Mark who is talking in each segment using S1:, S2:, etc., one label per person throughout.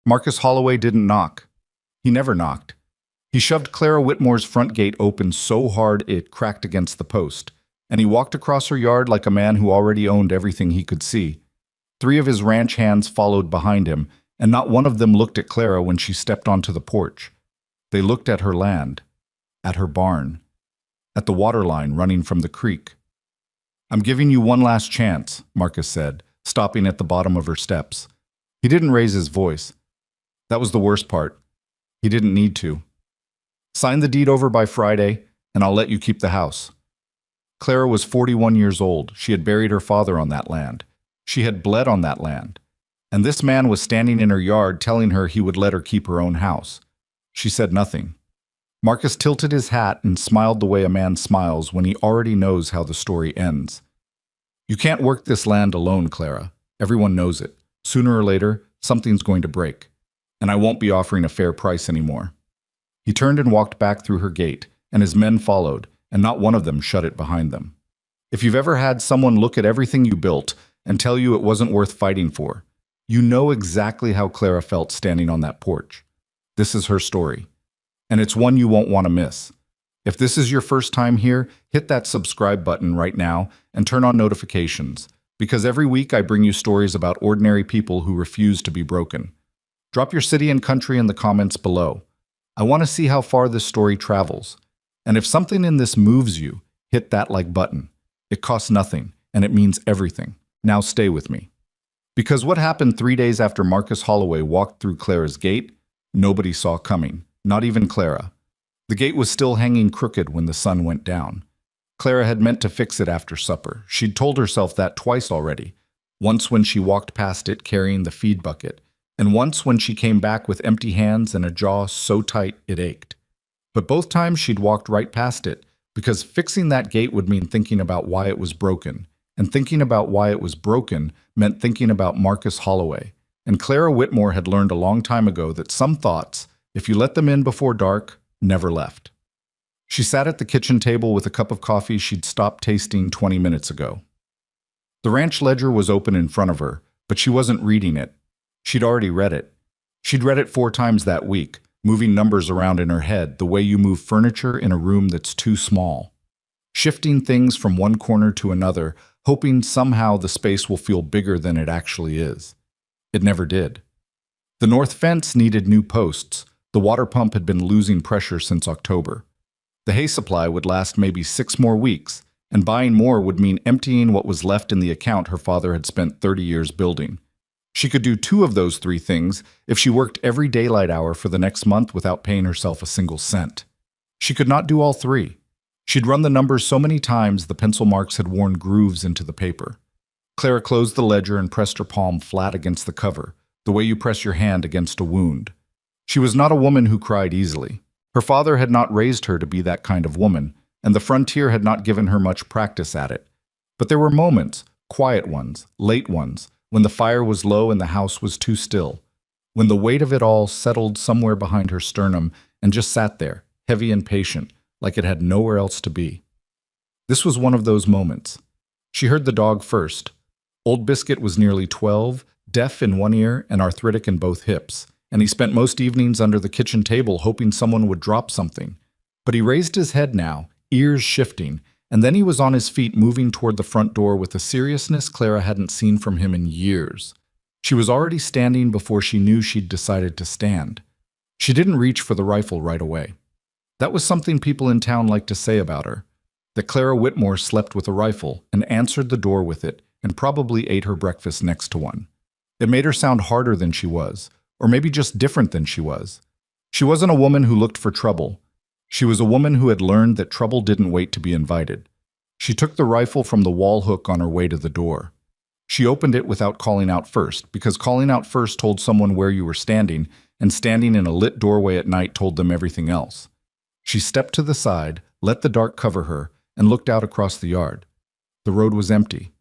S1: Marcus Holloway didn't knock. He never knocked. He shoved Clara Whitmore's front gate open so hard it cracked against the post, and he walked across her yard like a man who already owned everything he could see. 3 of his ranch hands followed behind him, and not one of them looked at Clara when she stepped onto the porch. They looked at her land, at her barn, at the water line running from the creek. "I'm giving you one last chance," Marcus said, stopping at the bottom of her steps. He didn't raise his voice. That was the worst part. He didn't need to. "Sign the deed over by Friday, and I'll let you keep the house." Clara was 41 years old. She had buried her father on that land. She had bled on that land. And this man was standing in her yard telling her he would let her keep her own house. She said nothing. Marcus tilted his hat and smiled the way a man smiles when he already knows how the story ends. "You can't work this land alone, Clara. Everyone knows it. Sooner or later, something's going to break. And I won't be offering a fair price anymore." He turned and walked back through her gate, and his men followed, and not one of them shut it behind them. If you've ever had someone look at everything you built and tell you it wasn't worth fighting for, you know exactly how Clara felt standing on that porch. This is her story, and it's one you won't want to miss. If this is your first time here, hit that subscribe button right now and turn on notifications, because every week I bring you stories about ordinary people who refuse to be broken. Drop your city and country in the comments below. I want to see how far this story travels. And if something in this moves you, hit that like button. It costs nothing, and it means everything. Now stay with me. Because what happened 3 days after Marcus Holloway walked through Clara's gate, nobody saw coming, not even Clara. The gate was still hanging crooked when the sun went down. Clara had meant to fix it after supper. She'd told herself that twice already. Once when she walked past it carrying the feed bucket, and once when she came back with empty hands and a jaw so tight it ached. But both times she'd walked right past it, because fixing that gate would mean thinking about why it was broken, and thinking about why it was broken meant thinking about Marcus Holloway. And Clara Whitmore had learned a long time ago that some thoughts, if you let them in before dark, never left. She sat at the kitchen table with a cup of coffee she'd stopped tasting 20 minutes ago. The ranch ledger was open in front of her, but she wasn't reading it. She'd already read it. She'd read it 4 times that week, moving numbers around in her head the way you move furniture in a room that's too small. Shifting things from one corner to another, hoping somehow the space will feel bigger than it actually is. It never did. The north fence needed new posts. The water pump had been losing pressure since October. The hay supply would last maybe 6 more weeks, and buying more would mean emptying what was left in the account her father had spent 30 years building. She could do 2 of those 3 things if she worked every daylight hour for the next month without paying herself a single cent. She could not do all 3. She'd run the numbers so many times the pencil marks had worn grooves into the paper. Clara closed the ledger and pressed her palm flat against the cover, the way you press your hand against a wound. She was not a woman who cried easily. Her father had not raised her to be that kind of woman, and the frontier had not given her much practice at it. But there were moments, quiet ones, late ones, when the fire was low and the house was too still, when the weight of it all settled somewhere behind her sternum and just sat there, heavy and patient, like it had nowhere else to be. This was one of those moments. She heard the dog first. Old Biscuit was nearly 12, deaf in one ear and arthritic in both hips, and he spent most evenings under the kitchen table hoping someone would drop something. But he raised his head now, ears shifting, and then he was on his feet moving toward the front door with a seriousness Clara hadn't seen from him in years. She was already standing before she knew she'd decided to stand. She didn't reach for the rifle right away. That was something people in town liked to say about her, that Clara Whitmore slept with a rifle and answered the door with it and probably ate her breakfast next to one. It made her sound harder than she was, or maybe just different than she was. She wasn't a woman who looked for trouble. She was a woman who had learned that trouble didn't wait to be invited. She took the rifle from the wall hook on her way to the door. She opened it without calling out first, because calling out first told someone where you were standing, and standing in a lit doorway at night told them everything else. She stepped to the side, let the dark cover her, and looked out across the yard. The road was empty.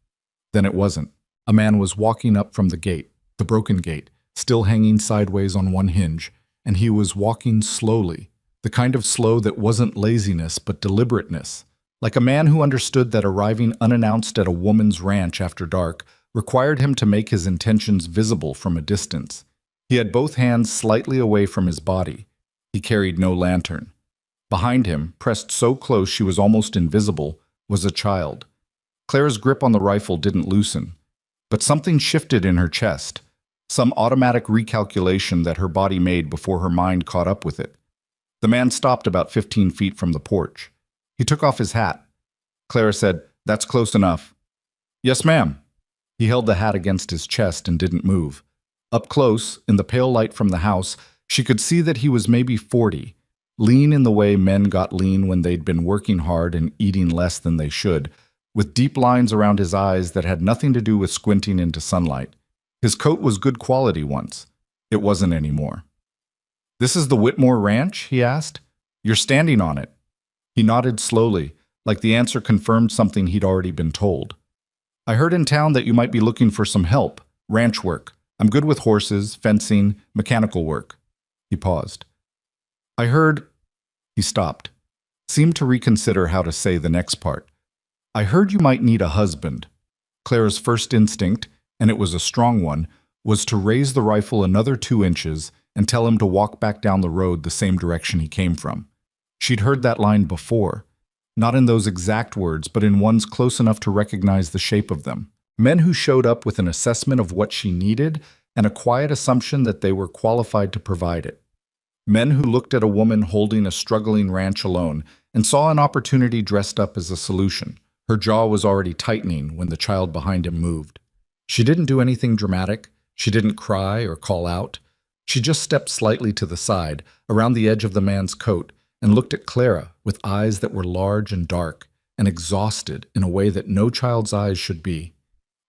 S1: Then it wasn't. A man was walking up from the gate, the broken gate, still hanging sideways on one hinge, and he was walking slowly, the kind of slow that wasn't laziness but deliberateness, like a man who understood that arriving unannounced at a woman's ranch after dark required him to make his intentions visible from a distance. He had both hands slightly away from his body. He carried no lantern. Behind him, pressed so close she was almost invisible, was a child. Clara's grip on the rifle didn't loosen, but something shifted in her chest, some automatic recalculation that her body made before her mind caught up with it. The man stopped about 15 feet from the porch. He took off his hat. Clara said, "That's close enough." "Yes, ma'am." He held the hat against his chest and didn't move. Up close, in the pale light from the house, she could see that he was maybe 40, lean in the way men got lean when they'd been working hard and eating less than they should, with deep lines around his eyes that had nothing to do with squinting into sunlight. His coat was good quality once. It wasn't anymore. "This is the Whitmore Ranch?" he asked. "You're standing on it." He nodded slowly, like the answer confirmed something he'd already been told. "I heard in town that you might be looking for some help, ranch work. I'm good with horses, fencing, mechanical work." He paused. "I heard—" He stopped, seemed to reconsider how to say the next part. "I heard you might need a husband." Clara's first instinct, and it was a strong one, was to raise the rifle another 2 inches and tell him to walk back down the road the same direction he came from. She'd heard that line before, not in those exact words, but in ones close enough to recognize the shape of them. Men who showed up with an assessment of what she needed and a quiet assumption that they were qualified to provide it. Men who looked at a woman holding a struggling ranch alone and saw an opportunity dressed up as a solution. Her jaw was already tightening when the child behind him moved. She didn't do anything dramatic. She didn't cry or call out. She just stepped slightly to the side, around the edge of the man's coat, and looked at Clara with eyes that were large and dark and exhausted in a way that no child's eyes should be.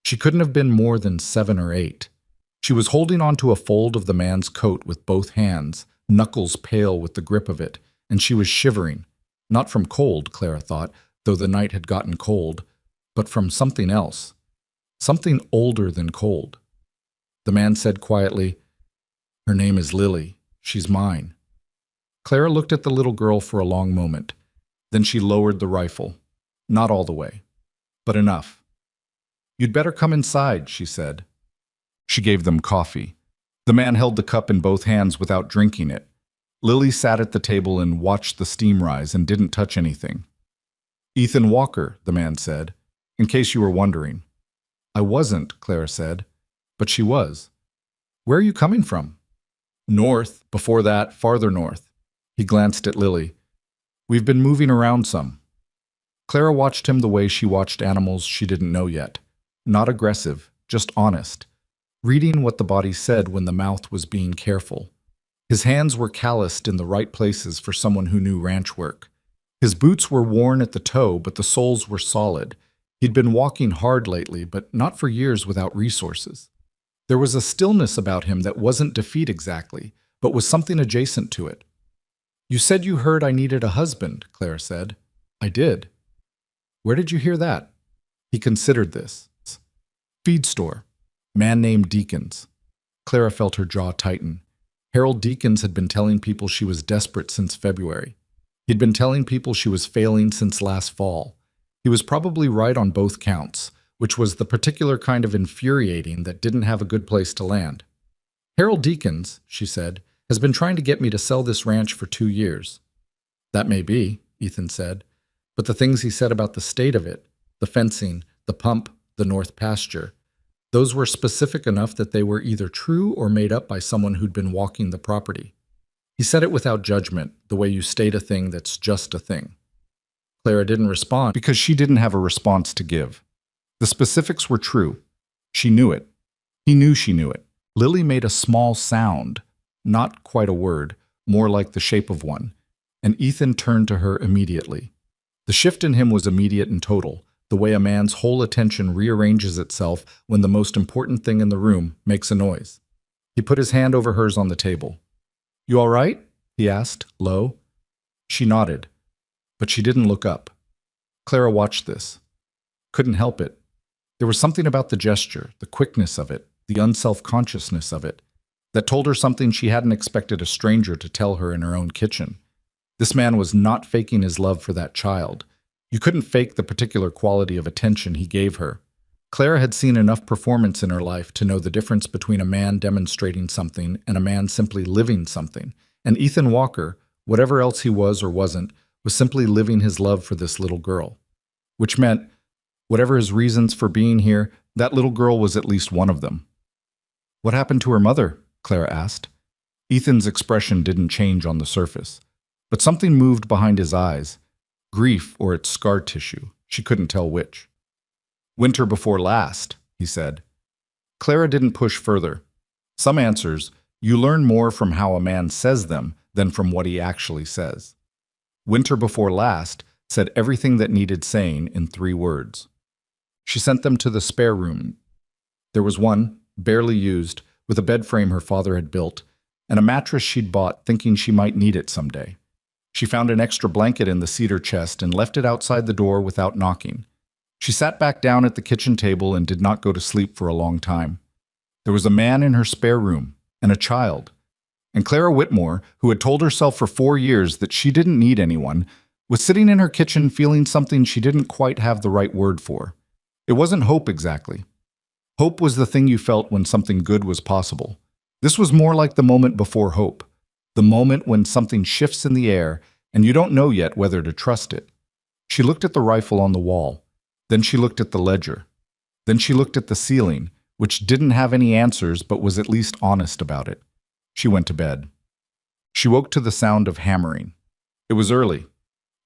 S1: She couldn't have been more than 7 or 8. She was holding onto a fold of the man's coat with both hands, knuckles pale with the grip of it, and she was shivering. Not from cold, Clara thought, though the night had gotten cold, but from something else. Something older than cold. The man said quietly, "Her name is Lily. She's mine." Clara looked at the little girl for a long moment. Then she lowered the rifle. Not all the way, but enough. "You'd better come inside," she said. She gave them coffee. The man held the cup in both hands without drinking it. Lily sat at the table and watched the steam rise and didn't touch anything. "Ethan Walker," the man said, "in case you were wondering." "I wasn't," Clara said, but she was. "Where are you coming from?" "North, before that, farther north." He glanced at Lily. "We've been moving around some." Clara watched him the way she watched animals she didn't know yet. Not aggressive, just honest. Reading what the body said when the mouth was being careful. His hands were calloused in the right places for someone who knew ranch work. His boots were worn at the toe, but the soles were solid. He'd been walking hard lately, but not for years without resources. There was a stillness about him that wasn't defeat exactly, but was something adjacent to it. "You said you heard I needed a husband," Clara said. "I did." "Where did you hear that?" He considered this. "Feed store. Man named Deacons." Clara felt her jaw tighten. Harold Deacons had been telling people she was desperate since February. He'd been telling people she was failing since last fall. He was probably right on both counts, which was the particular kind of infuriating that didn't have a good place to land. "Harold Deacons," she said, "has been trying to get me to sell this ranch for 2 years. "That may be," Ethan said, "but the things he said about the state of it, the fencing, the pump, the north pasture, those were specific enough that they were either true or made up by someone who'd been walking the property. He said it without judgment, the way you state a thing that's just a thing." Clara didn't respond because she didn't have a response to give. The specifics were true. She knew it. He knew she knew it. Lily made a small sound, not quite a word, more like the shape of one, and Ethan turned to her immediately. The shift in him was immediate and total, the way a man's whole attention rearranges itself when the most important thing in the room makes a noise. He put his hand over hers on the table. "You all right?" he asked, low. She nodded, but she didn't look up. Clara watched this. Couldn't help it. There was something about the gesture, the quickness of it, the unself-consciousness of it, that told her something she hadn't expected a stranger to tell her in her own kitchen. This man was not faking his love for that child. You couldn't fake the particular quality of attention he gave her. Clara had seen enough performance in her life to know the difference between a man demonstrating something and a man simply living something. And Ethan Walker, whatever else he was or wasn't, was simply living his love for this little girl. Which meant, whatever his reasons for being here, that little girl was at least one of them. "What happened to her mother?" Clara asked. Ethan's expression didn't change on the surface, but something moved behind his eyes. Grief or its scar tissue, she couldn't tell which. "Winter before last," he said. Clara didn't push further. Some answers, you learn more from how a man says them than from what he actually says. Winter before last said everything that needed saying in 3 words. She sent them to the spare room. There was one, barely used, with a bed frame her father had built, and a mattress she'd bought thinking she might need it someday. She found an extra blanket in the cedar chest and left it outside the door without knocking. She sat back down at the kitchen table and did not go to sleep for a long time. There was a man in her spare room, and a child. And Clara Whitmore, who had told herself for 4 years that she didn't need anyone, was sitting in her kitchen feeling something she didn't quite have the right word for. It wasn't hope exactly. Hope was the thing you felt when something good was possible. This was more like the moment before hope, the moment when something shifts in the air and you don't know yet whether to trust it. She looked at the rifle on the wall. Then she looked at the ledger. Then she looked at the ceiling, which didn't have any answers but was at least honest about it. She went to bed. She woke to the sound of hammering. It was early.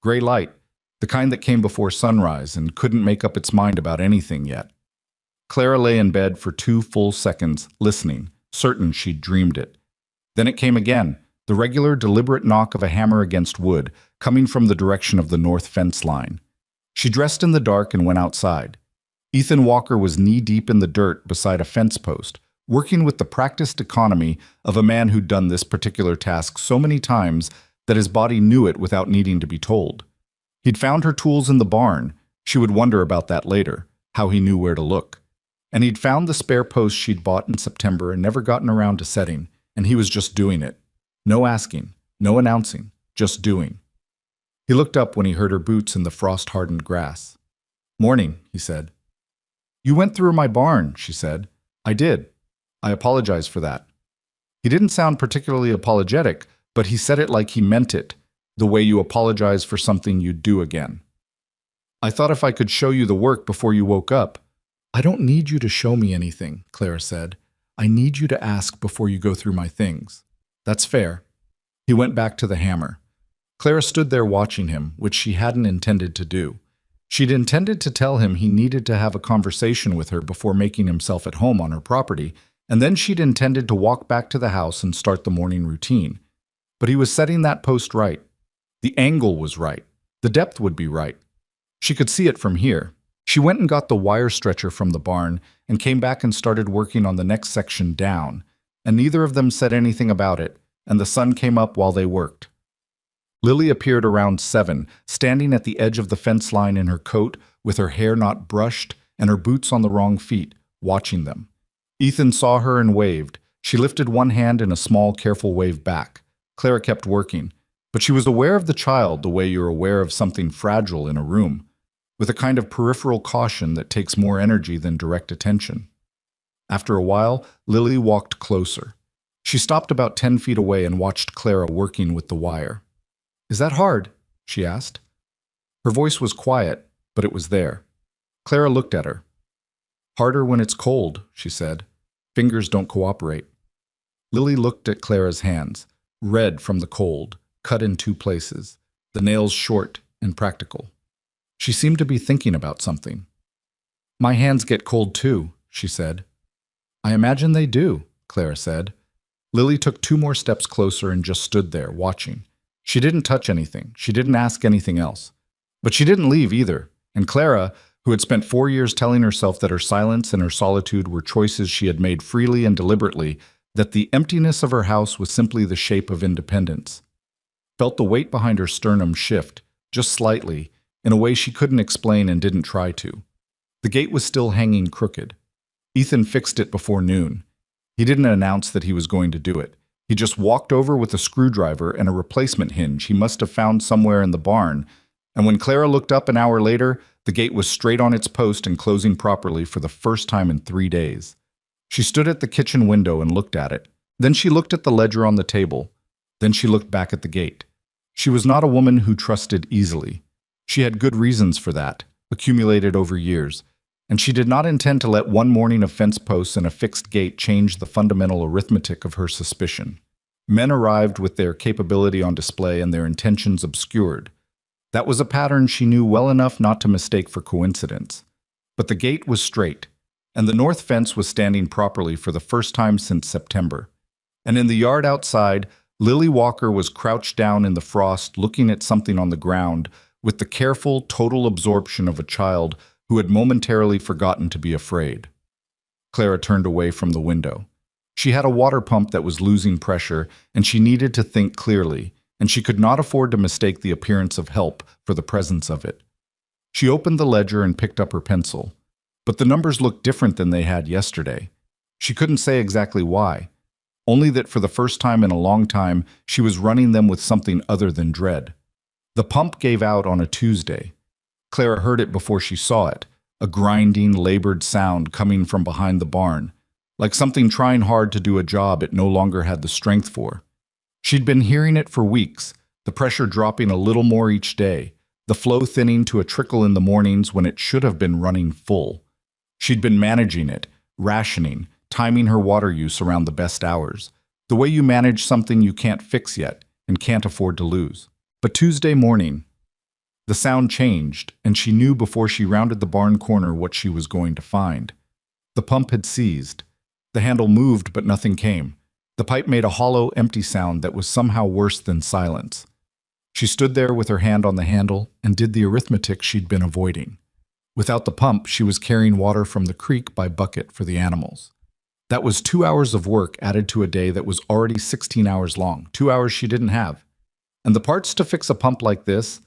S1: Gray light, the kind that came before sunrise and couldn't make up its mind about anything yet. Clara lay in bed for 2 full seconds, listening, certain she'd dreamed it. Then it came again, the regular, deliberate knock of a hammer against wood, coming from the direction of the north fence line. She dressed in the dark and went outside. Ethan Walker was knee-deep in the dirt beside a fence post, working with the practiced economy of a man who'd done this particular task so many times that his body knew it without needing to be told. He'd found her tools in the barn. She would wonder about that later, how he knew where to look. And he'd found the spare post she'd bought in September and never gotten around to setting, and he was just doing it. No asking, no announcing, just doing. He looked up when he heard her boots in the frost-hardened grass. "Morning," he said. "You went through my barn," she said. "I did. I apologize for that." He didn't sound particularly apologetic, but he said it like he meant it, the way you apologize for something you'd do again. "I thought if I could show you the work before you woke up." "I don't need you to show me anything," Clara said. "I need you to ask before you go through my things." "That's fair." He went back to the hammer. Clara stood there watching him, which she hadn't intended to do. She'd intended to tell him he needed to have a conversation with her before making himself at home on her property, and then she'd intended to walk back to the house and start the morning routine. But he was setting that post right. The angle was right. The depth would be right. She could see it from here. She went and got the wire stretcher from the barn and came back and started working on the next section down, and neither of them said anything about it, and the sun came up while they worked. Lily appeared around 7, standing at the edge of the fence line in her coat, with her hair not brushed and her boots on the wrong feet, watching them. Ethan saw her and waved. She lifted one hand in a small, careful wave back. Clara kept working, but she was aware of the child the way you're aware of something fragile in a room, with a kind of peripheral caution that takes more energy than direct attention. After a while, Lily walked closer. She stopped about 10 feet away and watched Clara working with the wire. "Is that hard?" she asked. Her voice was quiet, but it was there. Clara looked at her. "Harder when it's cold," she said. "Fingers don't cooperate." Lily looked at Clara's hands, red from the cold, cut in 2 places, the nails short and practical. She seemed to be thinking about something. "My hands get cold too," she said. "I imagine they do," Clara said. Lily took 2 more steps closer and just stood there, watching. She didn't touch anything. She didn't ask anything else. But she didn't leave either, and Clara, who had spent 4 years telling herself that her silence and her solitude were choices she had made freely and deliberately, that the emptiness of her house was simply the shape of independence, felt the weight behind her sternum shift, just slightly, in a way she couldn't explain and didn't try to. The gate was still hanging crooked. Ethan fixed it before noon. He didn't announce that he was going to do it. He just walked over with a screwdriver and a replacement hinge he must have found somewhere in the barn, And when Clara looked up an hour later, the gate was straight on its post and closing properly for the first time in 3 days. She stood at the kitchen window and looked at it. Then she looked at the ledger on the table. Then she looked back at the gate. She was not a woman who trusted easily. She had good reasons for that, accumulated over years, and she did not intend to let one morning of fence posts and a fixed gate change the fundamental arithmetic of her suspicion. Men arrived with their capability on display and their intentions obscured. That was a pattern she knew well enough not to mistake for coincidence. But the gate was straight, and the north fence was standing properly for the first time since September. And in the yard outside, Lily Walker was crouched down in the frost looking at something on the ground with the careful, total absorption of a child who had momentarily forgotten to be afraid. Clara turned away from the window. She had a water pump that was losing pressure, and she needed to think clearly, and she could not afford to mistake the appearance of help for the presence of it. She opened the ledger and picked up her pencil. But the numbers looked different than they had yesterday. She couldn't say exactly why, only that for the first time in a long time, she was running them with something other than dread. The pump gave out on a Tuesday. Clara heard it before she saw it, a grinding, labored sound coming from behind the barn, like something trying hard to do a job it no longer had the strength for. She'd been hearing it for weeks, the pressure dropping a little more each day, the flow thinning to a trickle in the mornings when it should have been running full. She'd been managing it, rationing, timing her water use around the best hours, the way you manage something you can't fix yet and can't afford to lose. But Tuesday morning, the sound changed, and she knew before she rounded the barn corner what she was going to find. The pump had seized. The handle moved, but nothing came. The pipe made a hollow, empty sound that was somehow worse than silence. She stood there with her hand on the handle and did the arithmetic she'd been avoiding. Without the pump, she was carrying water from the creek by bucket for the animals. That was 2 hours of work added to a day that was already 16 hours long, 2 hours she didn't have. And the parts to fix a pump like this,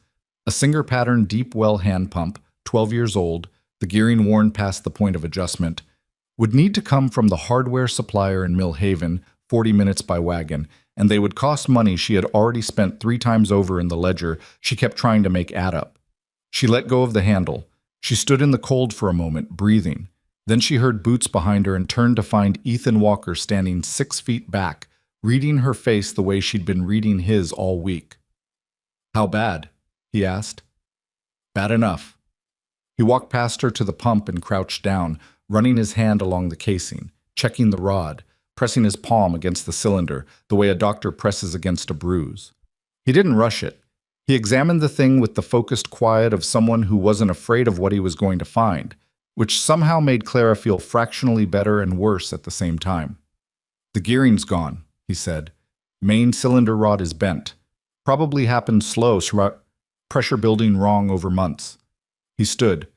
S1: a Singer-pattern deep well hand pump, 12 years old, the gearing worn past the point of adjustment, would need to come from the hardware supplier in Mill Haven, 40 minutes by wagon, and they would cost money she had already spent 3 times over in the ledger she kept trying to make add up. She let go of the handle. She stood in the cold for a moment, breathing. Then she heard boots behind her and turned to find Ethan Walker standing 6 feet back, reading her face the way she'd been reading his all week. "How bad?" he asked. "Bad enough." He walked past her to the pump and crouched down, running his hand along the casing, checking the rod, pressing his palm against the cylinder, the way a doctor presses against a bruise. He didn't rush it. He examined the thing with the focused quiet of someone who wasn't afraid of what he was going to find, which somehow made Clara feel fractionally better and worse at the same time. "The gearing's gone," he said. "Main cylinder rod is bent. Probably happened slow, pressure building wrong over months." He stood.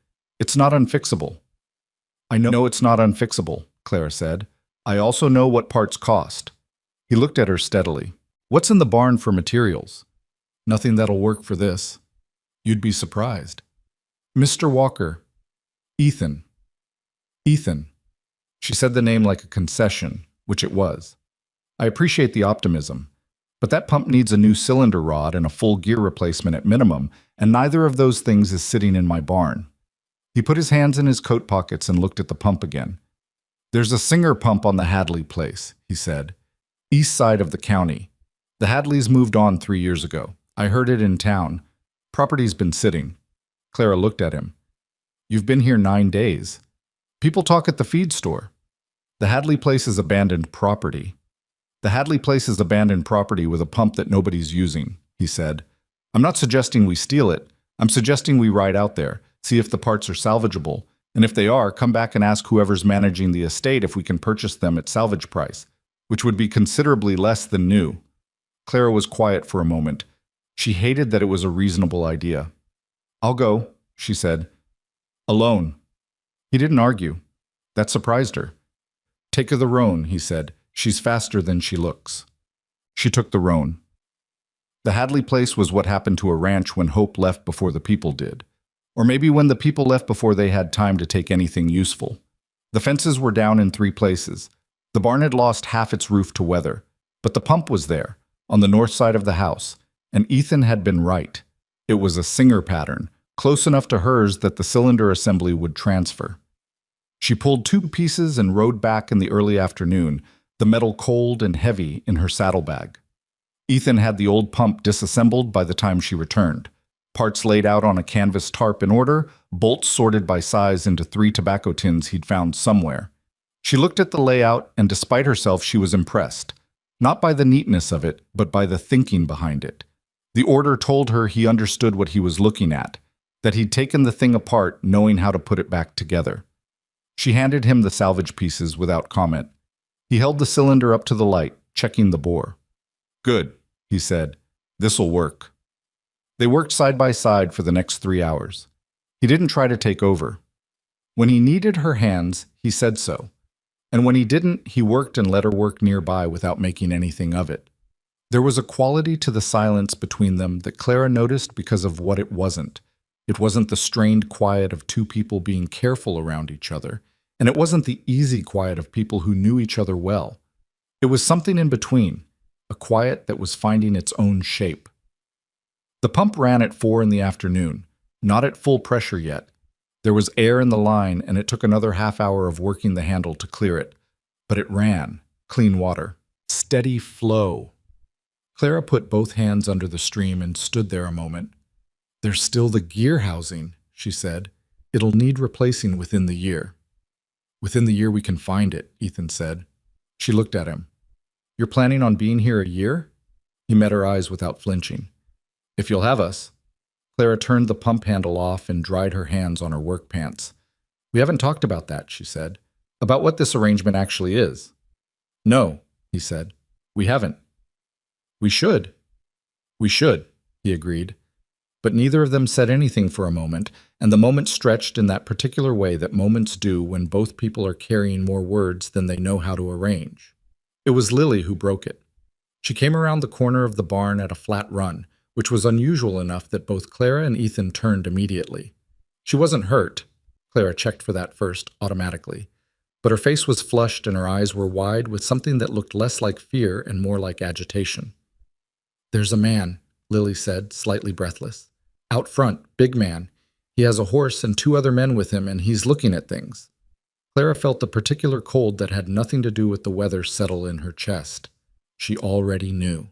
S1: "It's not unfixable." "I know it's not unfixable," Clara said. "I also know what parts cost." He looked at her steadily. "What's in the barn for materials?" "Nothing that'll work for this." "You'd be surprised." "Mr. Walker." "Ethan." "Ethan." She said the name like a concession, which it was. "I appreciate the optimism, but that pump needs a new cylinder rod and a full gear replacement at minimum, and neither of those things is sitting in my barn." He put his hands in his coat pockets and looked at the pump again. "There's a Singer pump on the Hadley place," he said. "East side of the county. The Hadleys moved on 3 years ago. I heard it in town. Property's been sitting." Clara looked at him. "You've been here 9 days. People talk at the feed store." "The Hadley place is abandoned property." "The Hadley place is abandoned property with a pump that nobody's using," he said. "I'm not suggesting we steal it. I'm suggesting we ride out there, see if the parts are salvageable, and if they are, come back and ask whoever's managing the estate if we can purchase them at salvage price, which would be considerably less than new." Clara was quiet for a moment. She hated that it was a reasonable idea. "I'll go," she said. "Alone." He didn't argue. That surprised her. "Take her the roan," he said. "She's faster than she looks." She took the roan. The Hadley place was what happened to a ranch when Hope left before the people did. Or maybe when the people left before they had time to take anything useful. The fences were down in 3 places. The barn had lost half its roof to weather, but the pump was there, on the north side of the house, and Ethan had been right. It was a Singer pattern, close enough to hers that the cylinder assembly would transfer. She pulled 2 pieces and rode back in the early afternoon, the metal cold and heavy in her saddlebag. Ethan had the old pump disassembled by the time she returned. Parts laid out on a canvas tarp in order, bolts sorted by size into 3 tobacco tins he'd found somewhere. She looked at the layout, and despite herself, she was impressed. Not by the neatness of it, but by the thinking behind it. The order told her he understood what he was looking at, that he'd taken the thing apart, knowing how to put it back together. She handed him the salvage pieces without comment. He held the cylinder up to the light, checking the bore. "Good," he said. "This'll work." They worked side by side for the next 3 hours. He didn't try to take over. When he needed her hands, he said so. And when he didn't, he worked and let her work nearby without making anything of it. There was a quality to the silence between them that Clara noticed because of what it wasn't. It wasn't the strained quiet of 2 people being careful around each other, and it wasn't the easy quiet of people who knew each other well. It was something in between, a quiet that was finding its own shape. The pump ran at 4 in the afternoon, not at full pressure yet. There was air in the line, and it took another half hour of working the handle to clear it. But it ran, clean water, steady flow. Clara put both hands under the stream and stood there a moment. "There's still the gear housing," she said. "It'll need replacing within the year." "Within the year we can find it," Ethan said. She looked at him. "You're planning on being here a year?" He met her eyes without flinching. "If you'll have us." Clara turned the pump handle off and dried her hands on her work pants. "We haven't talked about that," she said. "About what this arrangement actually is." "No," he said. "We haven't." "We should." "We should," he agreed. But neither of them said anything for a moment, and the moment stretched in that particular way that moments do when both people are carrying more words than they know how to arrange. It was Lily who broke it. She came around the corner of the barn at a flat run, which was unusual enough that both Clara and Ethan turned immediately. She wasn't hurt. Clara checked for that first, automatically. But her face was flushed and her eyes were wide with something that looked less like fear and more like agitation. "There's a man," Lily said, slightly breathless. "Out front, big man. He has a horse and 2 other men with him, and he's looking at things." Clara felt the particular cold that had nothing to do with the weather settle in her chest. She already knew.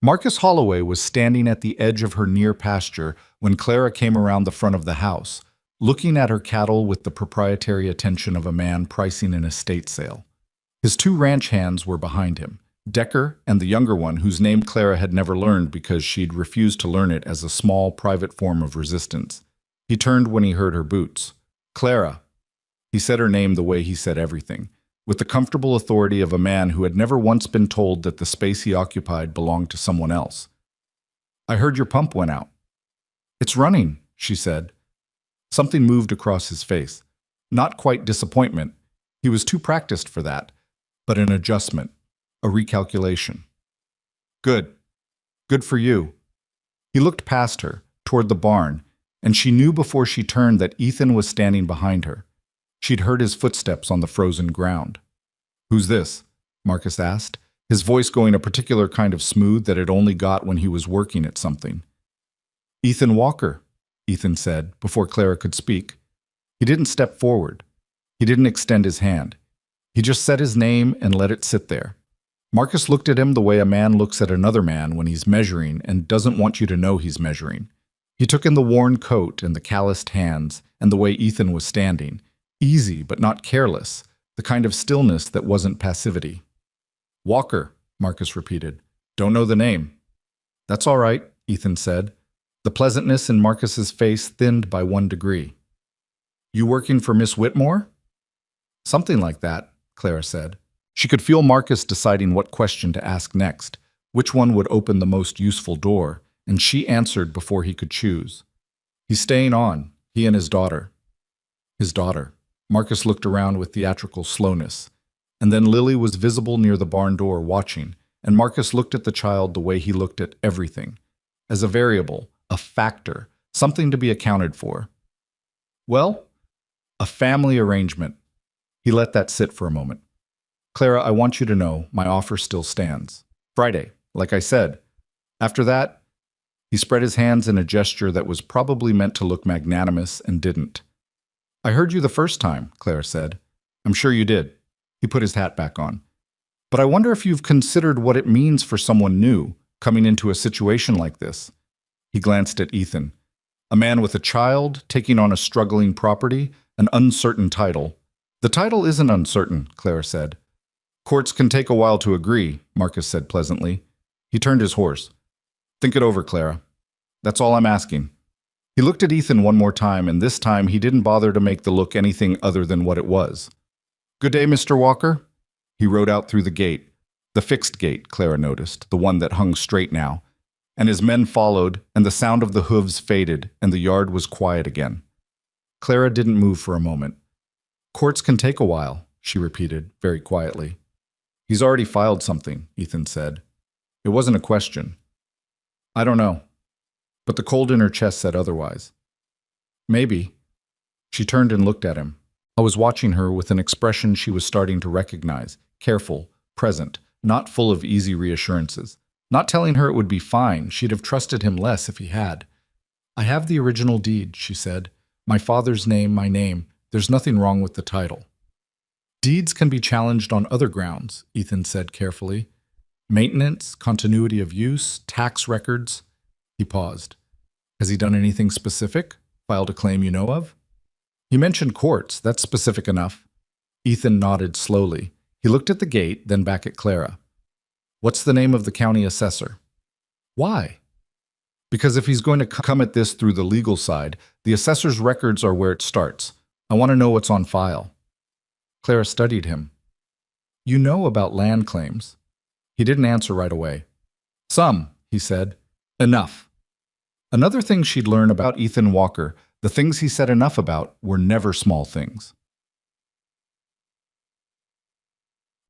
S1: Marcus Holloway was standing at the edge of her near pasture when Clara came around the front of the house, looking at her cattle with the proprietary attention of a man pricing an estate sale. His 2 ranch hands were behind him, Decker and the younger one, whose name Clara had never learned because she'd refused to learn it as a small, private form of resistance. He turned when he heard her boots. "Clara." He said her name the way he said everything, with the comfortable authority of a man who had never once been told that the space he occupied belonged to someone else. "I heard your pump went out." "It's running," she said. Something moved across his face. Not quite disappointment. He was too practiced for that, but an adjustment, a recalculation. "Good. Good for you." He looked past her, toward the barn, and she knew before she turned that Ethan was standing behind her. She'd heard his footsteps on the frozen ground. "Who's this?" Marcus asked, his voice going a particular kind of smooth that it only got when he was working at something. "Ethan Walker," Ethan said, before Clara could speak. He didn't step forward. He didn't extend his hand. He just said his name and let it sit there. Marcus looked at him the way a man looks at another man when he's measuring and doesn't want you to know he's measuring. He took in the worn coat and the calloused hands and the way Ethan was standing. Easy, but not careless, the kind of stillness that wasn't passivity. "Walker," Marcus repeated. "Don't know the name." "That's all right," Ethan said. The pleasantness in Marcus's face thinned by 1 degree. "You working for Miss Whitmore?" "Something like that," Clara said. She could feel Marcus deciding what question to ask next, which one would open the most useful door, and she answered before he could choose. "He's staying on, he and his daughter." His daughter. Marcus looked around with theatrical slowness, and then Lily was visible near the barn door watching, and Marcus looked at the child the way he looked at everything, as a variable, a factor, something to be accounted for. "Well, a family arrangement." He let that sit for a moment. "Clara, I want you to know my offer still stands. Friday, like I said. After that, He spread his hands in a gesture that was probably meant to look magnanimous and didn't. I heard you the first time, Clara said. I'm sure you did. He put his hat back on. But I wonder if you've considered what it means for someone new, coming into a situation like this. He glanced at Ethan. A man with a child, taking on a struggling property, an uncertain title. The title isn't uncertain, Clara said. Courts can take a while to agree, Marcus said pleasantly. He turned his horse. Think it over, Clara. That's all I'm asking. He looked at Ethan one more time, and this time he didn't bother to make the look anything other than what it was. Good day, Mr. Walker. He rode out through the gate. The fixed gate, Clara noticed, the one that hung straight now. And his men followed, and the sound of the hooves faded, and the yard was quiet again. Clara didn't move for a moment. Courts can take a while, she repeated, very quietly. He's already filed something, Ethan said. It wasn't a question. I don't know. But the cold in her chest said otherwise. Maybe. She turned and looked at him. I was watching her with an expression she was starting to recognize, careful, present, not full of easy reassurances. Not telling her it would be fine, she'd have trusted him less if he had. I have the original deed, she said. My father's name, my name. There's nothing wrong with the title. Deeds can be challenged on other grounds, Ethan said carefully. Maintenance, continuity of use, tax records. He paused. Has he done anything specific? Filed a claim you know of? He mentioned courts. That's specific enough. Ethan nodded slowly. He looked at the gate, then back at Clara. What's the name of the county assessor? Why? Because if he's going to come at this through the legal side, the assessor's records are where it starts. I want to know what's on file. Clara studied him. You know about land claims. He didn't answer right away. Some, he said. Enough. Another thing she'd learned about Ethan Walker, the things he said enough about, were never small things.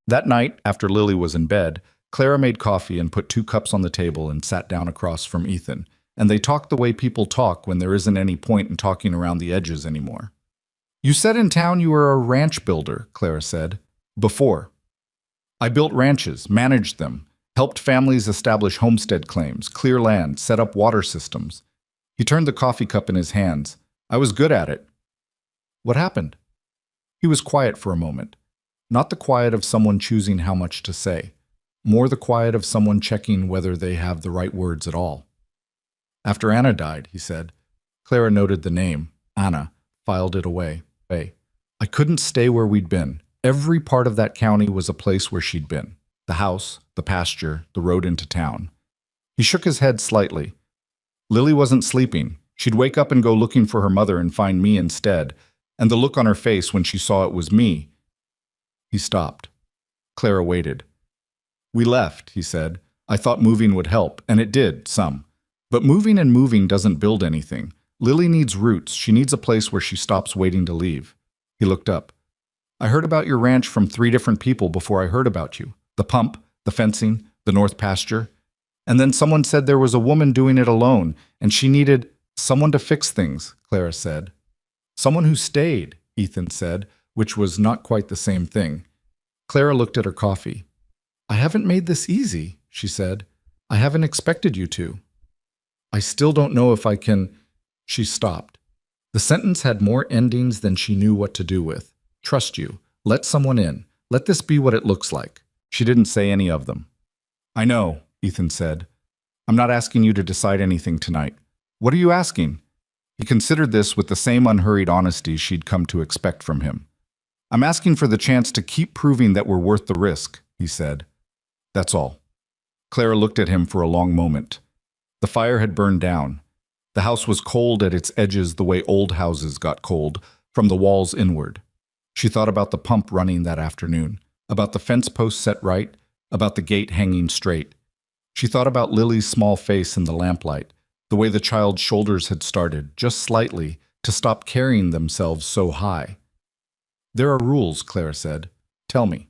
S1: That night, after Lily was in bed, Clara made coffee and put 2 cups on the table and sat down across from Ethan, and they talked the way people talk when there isn't any point in talking around the edges anymore. You said in town you were a ranch builder, Clara said. Before. I built ranches, managed them, helped families establish homestead claims, clear land, set up water systems. He turned the coffee cup in his hands. I was good at it. What happened? He was quiet for a moment. Not the quiet of someone choosing how much to say. More the quiet of someone checking whether they have the right words at all. After Anna died, he said. Clara noted the name, Anna, filed it away. I couldn't stay where we'd been. Every part of that county was a place where she'd been. The house, the pasture, the road into town. He shook his head slightly. Lily wasn't sleeping. She'd wake up and go looking for her mother and find me instead, and the look on her face when she saw it was me. He stopped. Clara waited. We left, he said. I thought moving would help, and it did, some. But moving and moving doesn't build anything. Lily needs roots. She needs a place where she stops waiting to leave. He looked up. I heard about your ranch from 3 different people before I heard about you. The pump, the fencing, the north pasture. And then someone said there was a woman doing it alone, and she needed someone to fix things, Clara said. Someone who stayed, Ethan said, which was not quite the same thing. Clara looked at her coffee. I haven't made this easy, she said. I haven't expected you to. I still don't know if I can... She stopped. The sentence had more endings than she knew what to do with. Trust you. Let someone in. Let this be what it looks like. She didn't say any of them. I know, Ethan said. I'm not asking you to decide anything tonight. What are you asking? He considered this with the same unhurried honesty she'd come to expect from him. I'm asking for the chance to keep proving that we're worth the risk, he said. That's all. Clara looked at him for a long moment. The fire had burned down. The house was cold at its edges the way old houses got cold, from the walls inward. She thought about the pump running that afternoon, about the fence post set right, about the gate hanging straight. She thought about Lily's small face in the lamplight, the way the child's shoulders had started, just slightly, to stop carrying themselves so high. There are rules, Clara said. Tell me.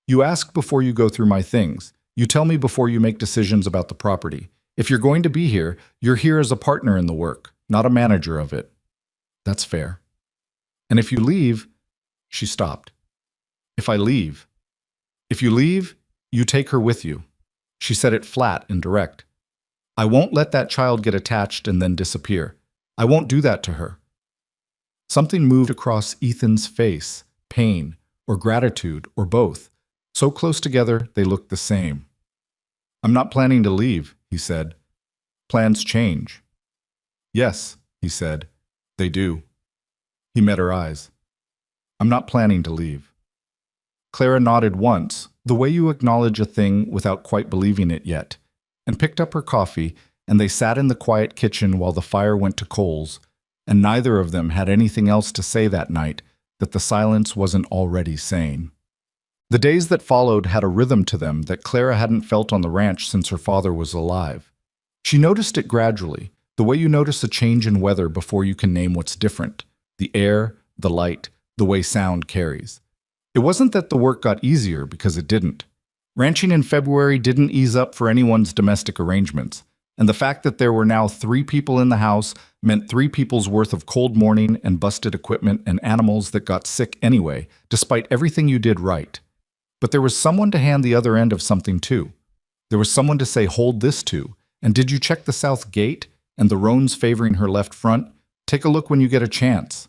S1: You ask before you go through my things. You tell me before you make decisions about the property. If you're going to be here, you're here as a partner in the work, not a manager of it. That's fair. And if you leave... She stopped. If I leave... If you leave, you take her with you. She said it flat and direct. I won't let that child get attached and then disappear. I won't do that to her. Something moved across Ethan's face, pain, or gratitude, or both. So close together, they looked the same. I'm not planning to leave, he said. Plans change. Yes, he said. They do. He met her eyes. I'm not planning to leave. Clara nodded once, the way you acknowledge a thing without quite believing it yet, and picked up her coffee, and they sat in the quiet kitchen while the fire went to coals, and neither of them had anything else to say that night that the silence wasn't already saying. The days that followed had a rhythm to them that Clara hadn't felt on the ranch since her father was alive. She noticed it gradually, the way you notice a change in weather before you can name what's different: the air, the light, the way sound carries. It wasn't that the work got easier, because it didn't. Ranching in February didn't ease up for anyone's domestic arrangements, and the fact that there were now 3 people in the house meant 3 people's worth of cold morning and busted equipment and animals that got sick anyway, despite everything you did right. But there was someone to hand the other end of something too. There was someone to say, hold this to, and did you check the south gate and the roans favoring her left front? Take a look when you get a chance.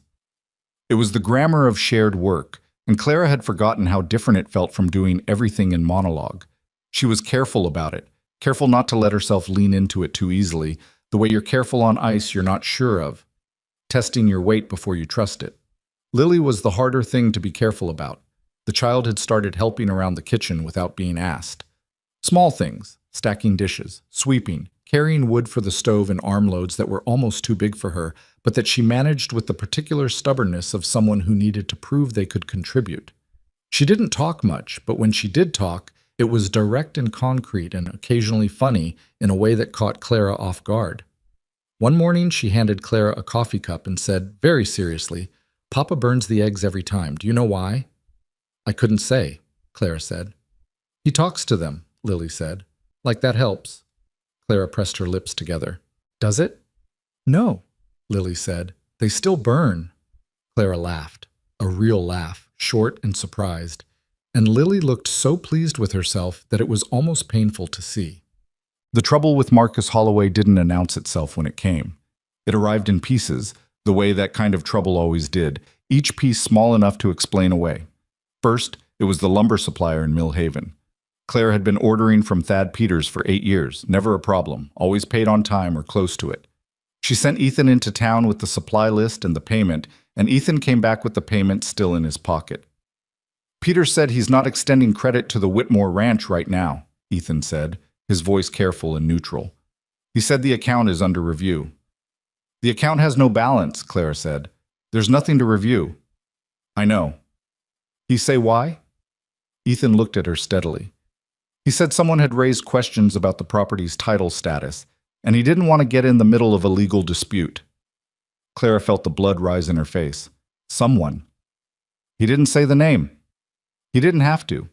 S1: It was the grammar of shared work, and Clara had forgotten how different it felt from doing everything in monologue. She was careful about it, careful not to let herself lean into it too easily, the way you're careful on ice you're not sure of, testing your weight before you trust it. Lily was the harder thing to be careful about. The child had started helping around the kitchen without being asked. Small things, stacking dishes, sweeping, carrying wood for the stove in armloads that were almost too big for her, but that she managed with the particular stubbornness of someone who needed to prove they could contribute. She didn't talk much, but when she did talk, it was direct and concrete and occasionally funny in a way that caught Clara off guard. One morning, she handed Clara a coffee cup and said, very seriously, "Papa burns the eggs every time. Do you know why?" "I couldn't say," Clara said. "He talks to them," Lily said. "Like that helps." Clara pressed her lips together. "Does it?" "No," Lily said. "They still burn." Clara laughed, a real laugh, short and surprised, and Lily looked so pleased with herself that it was almost painful to see. The trouble with Marcus Holloway didn't announce itself when it came. It arrived in pieces, the way that kind of trouble always did, each piece small enough to explain away. First, it was the lumber supplier in Mill Haven. Claire had been ordering from Thad Peters for 8 years, never a problem, always paid on time or close to it. She sent Ethan into town with the supply list and the payment, and Ethan came back with the payment still in his pocket. "Peters said he's not extending credit to the Whitmore Ranch right now," Ethan said, his voice careful and neutral. "He said the account is under review." "The account has no balance," Clara said. "There's nothing to review." "I know." "He say why?" Ethan looked at her steadily. "He said someone had raised questions about the property's title status, and he didn't want to get in the middle of a legal dispute." Clara felt the blood rise in her face. Someone. He didn't say the name. He didn't have to.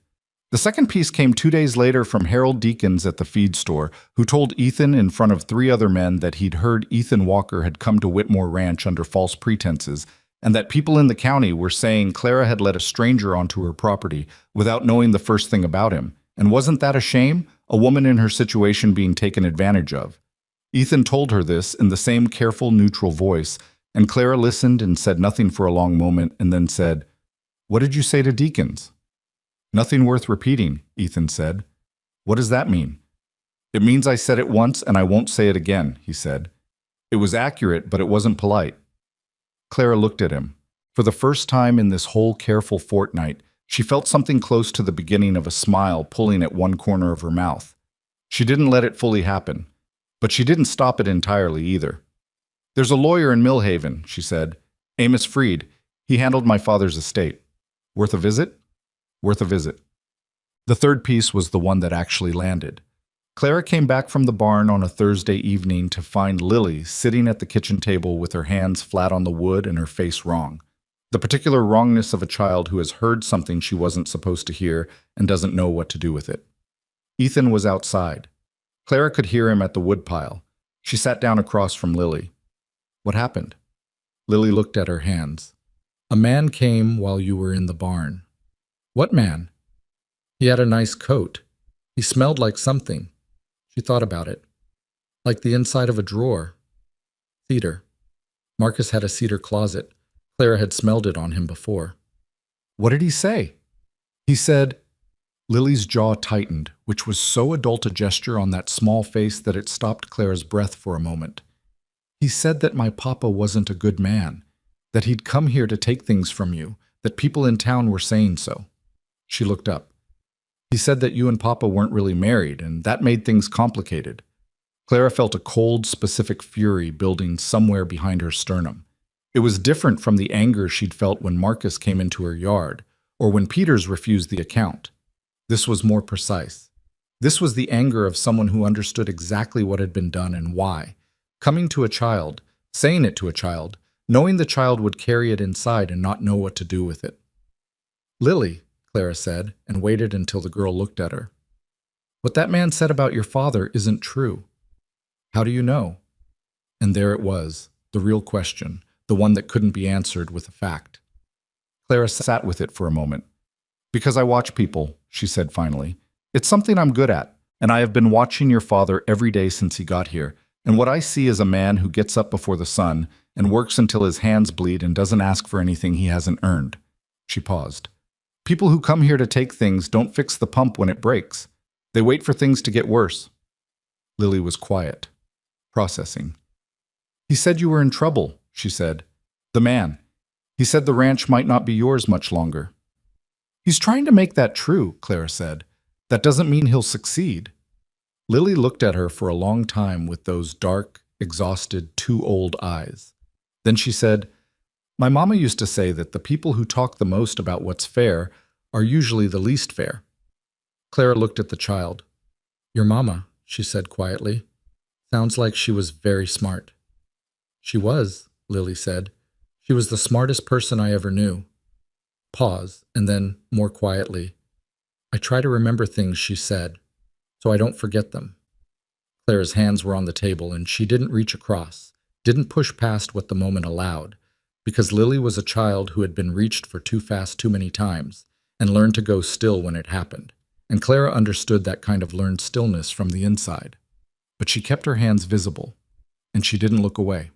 S1: The second piece came 2 days later from Harold Deakins at the feed store, who told Ethan in front of 3 other men that he'd heard Ethan Walker had come to Whitmore Ranch under false pretenses, and that people in the county were saying Clara had let a stranger onto her property without knowing the first thing about him. And wasn't that a shame? A woman in her situation being taken advantage of. Ethan told her this in the same careful, neutral voice, and Clara listened and said nothing for a long moment and then said, "What did you say to Deakins?" "Nothing worth repeating," Ethan said. "What does that mean?" "It means I said it once and I won't say it again," he said. "It was accurate, but it wasn't polite." Clara looked at him. For the first time in this whole careful fortnight, she felt something close to the beginning of a smile pulling at one corner of her mouth. She didn't let it fully happen, but she didn't stop it entirely either. "There's a lawyer in Mill Haven," she said. "Amos Freed. He handled my father's estate. Worth a visit?" "Worth a visit." The third piece was the one that actually landed. Clara came back from the barn on a Thursday evening to find Lily sitting at the kitchen table with her hands flat on the wood and her face wrong. The particular wrongness of a child who has heard something she wasn't supposed to hear and doesn't know what to do with it. Ethan was outside. Clara could hear him at the woodpile. She sat down across from Lily. "What happened?" Lily looked at her hands. "A man came while you were in the barn." "What man?" "He had a nice coat. He smelled like something." She thought about it.
S2: like the inside of a drawer. Cedar. Marcus had a cedar closet. Clara had smelled it on him before.
S1: What did he say? He said, Lily's jaw tightened, which was so adult a gesture on that small face that it stopped Clara's breath for a moment. He said that my papa wasn't a good man, that he'd come here to take things from you, that people in town were saying so. She looked up. He said that you and Papa weren't really married, and that made things complicated. Clara felt a cold, specific fury building somewhere behind her sternum. It was different from the anger she'd felt when Marcus came into her yard, or when Peters refused the account. This was more precise. This was the anger of someone who understood exactly what had been done and why. Coming to a child, saying it to a child, knowing the child would carry it inside and not know what to do with it. Lily, Clara said, and waited until the girl looked at her. What that man said about your father isn't true. How do you know? And there it was, the real question, the one that couldn't be answered with a fact. Clara sat with it for a moment. Because I watch people, she said finally. It's something I'm good at, and I have been watching your father every day since he got here, and what I see is a man who gets up before the sun and works until his hands bleed and doesn't ask for anything he hasn't earned. She paused. People who come here to take things don't fix the pump when it breaks. They wait for things to get worse. Lily was quiet, processing. He said you were in trouble, she said. The man. He said the ranch might not be yours much longer. He's trying to make that true, Clara said. That doesn't mean he'll succeed. Lily looked at her for a long time with those dark, exhausted, too old eyes. Then she said, My mama used to say that the people who talk the most about what's fair are usually the least fair. Clara looked at the child. Your mama, she said quietly. Sounds like she was very smart. She was, Lily said. She was the smartest person I ever knew. Pause, and then, more quietly, I try to remember things she said, so I don't forget them. Clara's hands were on the table, and she didn't reach across, didn't push past what the moment allowed, because Lily was a child who had been reached for too fast too many times, and learned to go still when it happened, and Clara understood that kind of learned stillness from the inside. But she kept her hands visible, and she didn't look away.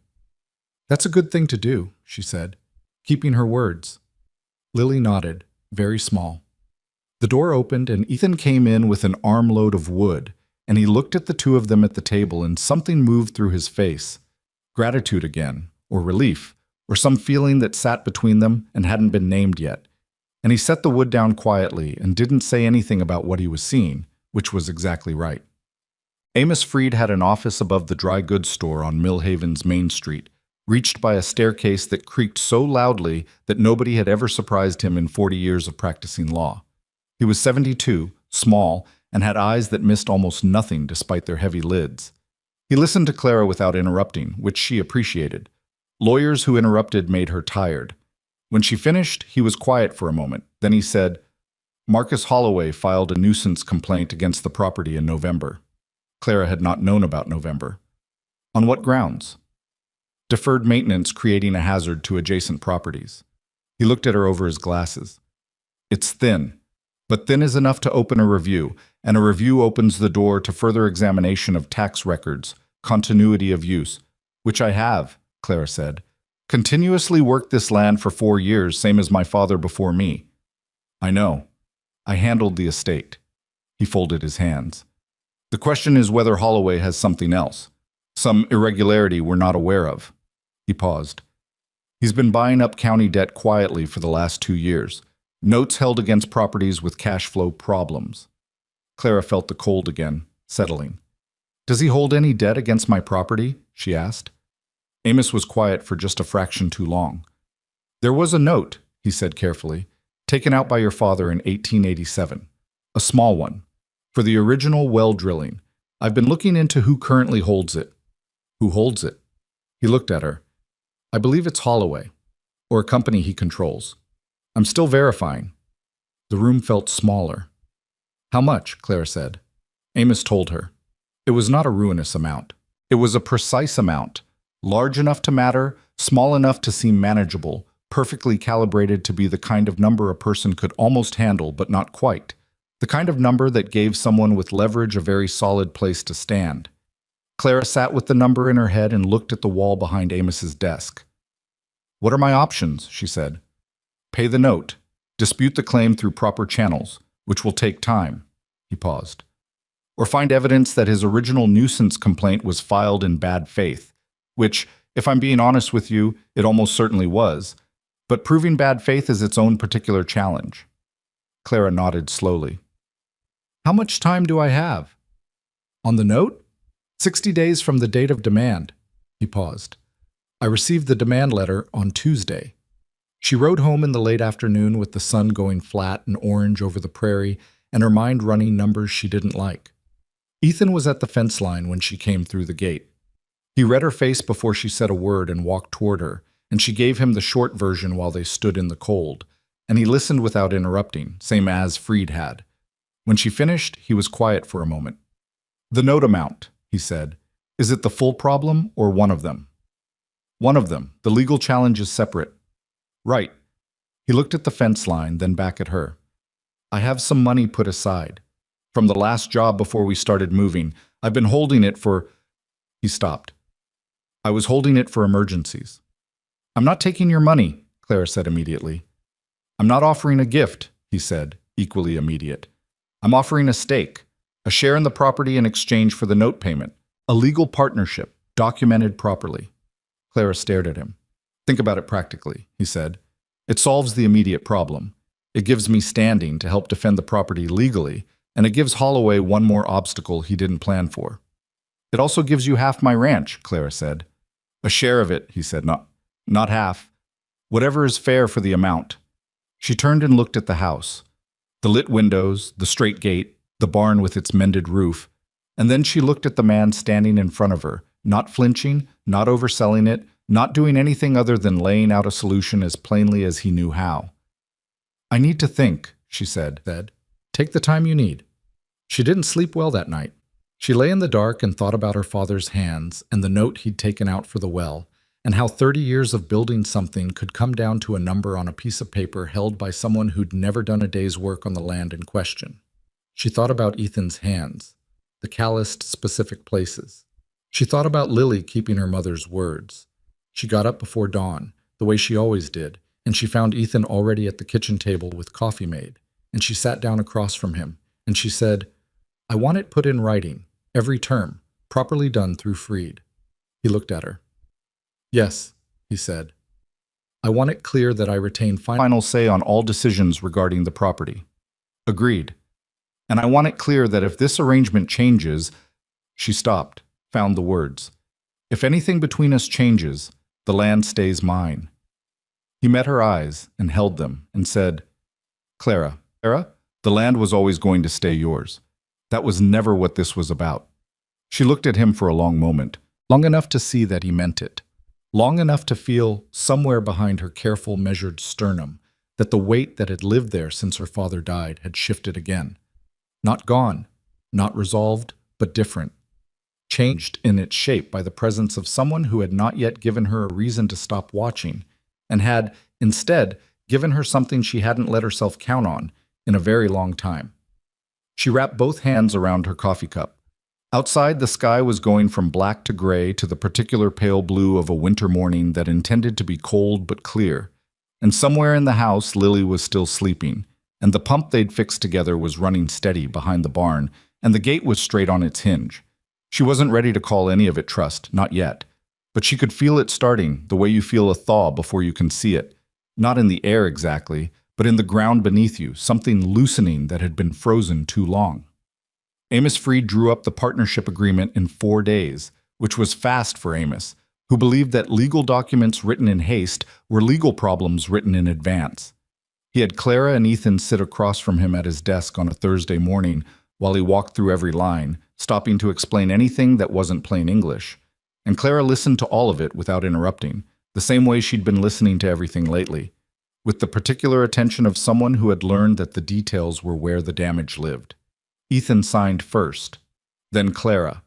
S1: That's a good thing to do, she said, keeping her words. Lily nodded, very small. The door opened and Ethan came in with an armload of wood, and he looked at the two of them at the table and something moved through his face. Gratitude again, or relief, or some feeling that sat between them and hadn't been named yet. And he set the wood down quietly and didn't say anything about what he was seeing, which was exactly right. Amos Freed had an office above the dry goods store on Millhaven's Main Street, reached by a staircase that creaked so loudly that nobody had ever surprised him in 40 years of practicing law. He was 72, small, and had eyes that missed almost nothing despite their heavy lids. He listened to Clara without interrupting, which she appreciated. Lawyers who interrupted made her tired. When she finished, he was quiet for a moment. Then he said, Marcus Holloway filed a nuisance complaint against the property in November. Clara had not known about November. On what grounds? Deferred maintenance creating a hazard to adjacent properties. He looked at her over his glasses. It's thin, but thin is enough to open a review, and a review opens the door to further examination of tax records, continuity of use, which I have, Clara said. Continuously worked this land for 4 years, same as my father before me. I know. I handled the estate. He folded his hands. The question is whether Holloway has something else, some irregularity we're not aware of. He paused. He's been buying up county debt quietly for the last 2 years, notes held against properties with cash flow problems. Clara felt the cold again, settling. Does he hold any debt against my property? She asked. Amos was quiet for just a fraction too long. There was a note, he said carefully, taken out by your father in 1887. A small one. For the original well drilling. I've been looking into who currently holds it. Who holds it? He looked at her. I believe it's Holloway, or a company he controls. I'm still verifying. The room felt smaller. How much? Clara said. Amos told her. It was not a ruinous amount. It was a precise amount, large enough to matter, small enough to seem manageable, perfectly calibrated to be the kind of number a person could almost handle but not quite, the kind of number that gave someone with leverage a very solid place to stand. Clara sat with the number in her head and looked at the wall behind Amos's desk. "What are my options?" she said. "Pay the note. Dispute the claim through proper channels, which will take time." He paused. "Or find evidence that his original nuisance complaint was filed in bad faith, which, if I'm being honest with you, it almost certainly was. But proving bad faith is its own particular challenge." Clara nodded slowly. "How much time do I have?" "On the note? 60 days from the date of demand." He paused. "I received the demand letter on Tuesday." She rode home in the late afternoon with the sun going flat and orange over the prairie and her mind running numbers she didn't like. Ethan was at the fence line when she came through the gate. He read her face before she said a word and walked toward her, and she gave him the short version while they stood in the cold, and he listened without interrupting, same as Freed had. When she finished, he was quiet for a moment. "The note amount," he said. "Is it the full problem or one of them?" "One of them. The legal challenge is separate." "Right." He looked at the fence line, then back at her. "I have some money put aside. From the last job before we started moving. I've been holding it for—" He stopped. "I was holding it for emergencies." "I'm not taking your money," Clara said immediately. "I'm not offering a gift," he said, equally immediate. "I'm offering a stake, a share in the property in exchange for the note payment, a legal partnership, documented properly." Clara stared at him. "Think about it practically," he said. "It solves the immediate problem. It gives me standing to help defend the property legally, and it gives Holloway one more obstacle he didn't plan for." "It also gives you half my ranch," Clara said. "A share of it," he said, not half. "Whatever is fair for the amount." She turned and looked at the house. The lit windows, the straight gate, the barn with its mended roof, and then she looked at the man standing in front of her, not flinching, not overselling it, not doing anything other than laying out a solution as plainly as he knew how. "I need to think," she said. "Take the time you need." She didn't sleep well that night. She lay in the dark and thought about her father's hands and the note he'd taken out for the well, and how 30 years of building something could come down to a number on a piece of paper held by someone who'd never done a day's work on the land in question. She thought about Ethan's hands, the calloused specific places. She thought about Lily keeping her mother's words. She got up before dawn, the way she always did, and she found Ethan already at the kitchen table with coffee made, and she sat down across from him, and she said, "I want it put in writing, every term, properly done through Freed." He looked at her. "Yes," he said. "I want it clear that I retain final say on all decisions regarding the property." "Agreed. And I want it clear that if this arrangement changes—" She stopped, found the words. "If anything between us changes, the land stays mine." He met her eyes and held them and said, Clara, the land was always going to stay yours. That was never what this was about." She looked at him for a long moment, long enough to see that he meant it. Long enough to feel, somewhere behind her careful, measured sternum, that the weight that had lived there since her father died had shifted again. Not gone, not resolved, but different. Changed in its shape by the presence of someone who had not yet given her a reason to stop watching, and had, instead, given her something she hadn't let herself count on in a very long time. She wrapped both hands around her coffee cup. Outside, the sky was going from black to gray to the particular pale blue of a winter morning that intended to be cold but clear. And somewhere in the house, Lily was still sleeping, and the pump they'd fixed together was running steady behind the barn, and the gate was straight on its hinge. She wasn't ready to call any of it trust, not yet. But she could feel it starting, the way you feel a thaw before you can see it. Not in the air exactly, but in the ground beneath you, something loosening that had been frozen too long. Amos Freed drew up the partnership agreement in 4 days, which was fast for Amos, who believed that legal documents written in haste were legal problems written in advance. He had Clara and Ethan sit across from him at his desk on a Thursday morning while he walked through every line, stopping to explain anything that wasn't plain English. And Clara listened to all of it without interrupting, the same way she'd been listening to everything lately, with the particular attention of someone who had learned that the details were where the damage lived. Ethan signed first, then Clara.